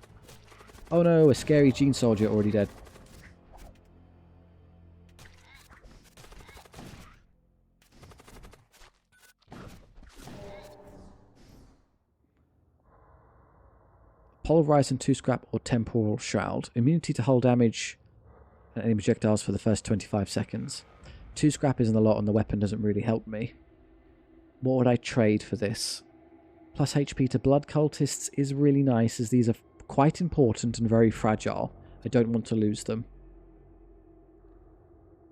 Speaker 2: Oh no, a scary Gene Soldier already dead. Pulverizing 2-scrap or Temporal Shroud. Immunity to hull damage and enemy projectiles for the first 25 seconds. 2-scrap isn't a lot and the weapon doesn't really help me. What would I trade for this? Plus HP to blood cultists is really nice, as these are quite important and very fragile. I don't want to lose them.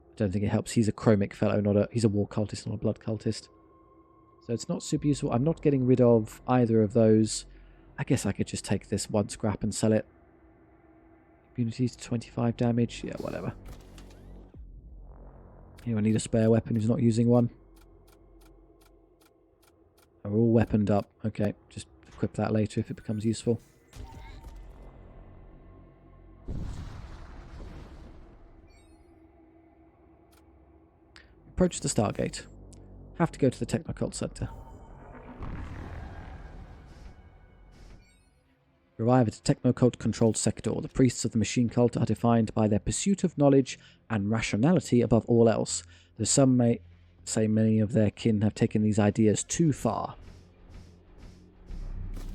Speaker 2: I don't think it helps. He's a chromic fellow, he's a war cultist, not a blood cultist. So it's not super useful. I'm not getting rid of either of those. I guess I could just take this 1 scrap and sell it. Immunity to 25 damage. Yeah, whatever. Anyone need a spare weapon who's not using one? We're all weaponed up. Okay, just equip that later if it becomes useful. Approach the Stargate. Have to go to the Technocult Center. Arrive at a Technocult-controlled sector. The priests of the machine cult are defined by their pursuit of knowledge and rationality above all else, though some may say many of their kin have taken these ideas too far.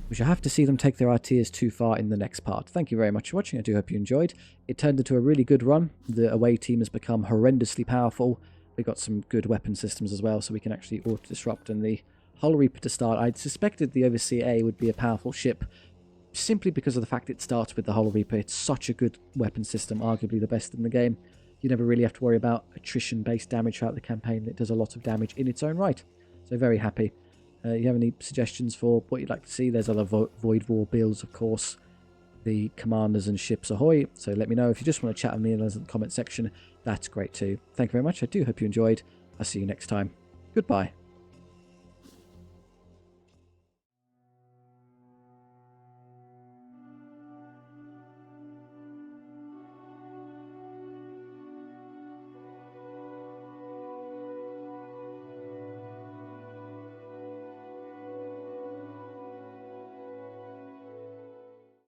Speaker 2: We shall have to see them take their ideas too far in the next part. Thank you very much for watching. I do hope you enjoyed. It turned into a really good run. The away team has become horrendously powerful. We got some good weapon systems as well, so we can actually auto-disrupt. And the Hull Reaper to start, I'd suspected the Overseer A would be a powerful ship, simply because of the fact it starts with the Hull Reaper. It's such a good weapon system, arguably the best in the game. You never really have to worry about attrition-based damage throughout the campaign. It does a lot of damage in its own right. So very happy. You have any suggestions for what you'd like to see? There's other Void War builds, of course. The commanders and ships ahoy. So let me know. If you just want to chat with me in the comment section, that's great too. Thank you very much. I do hope you enjoyed. I'll see you next time. Goodbye.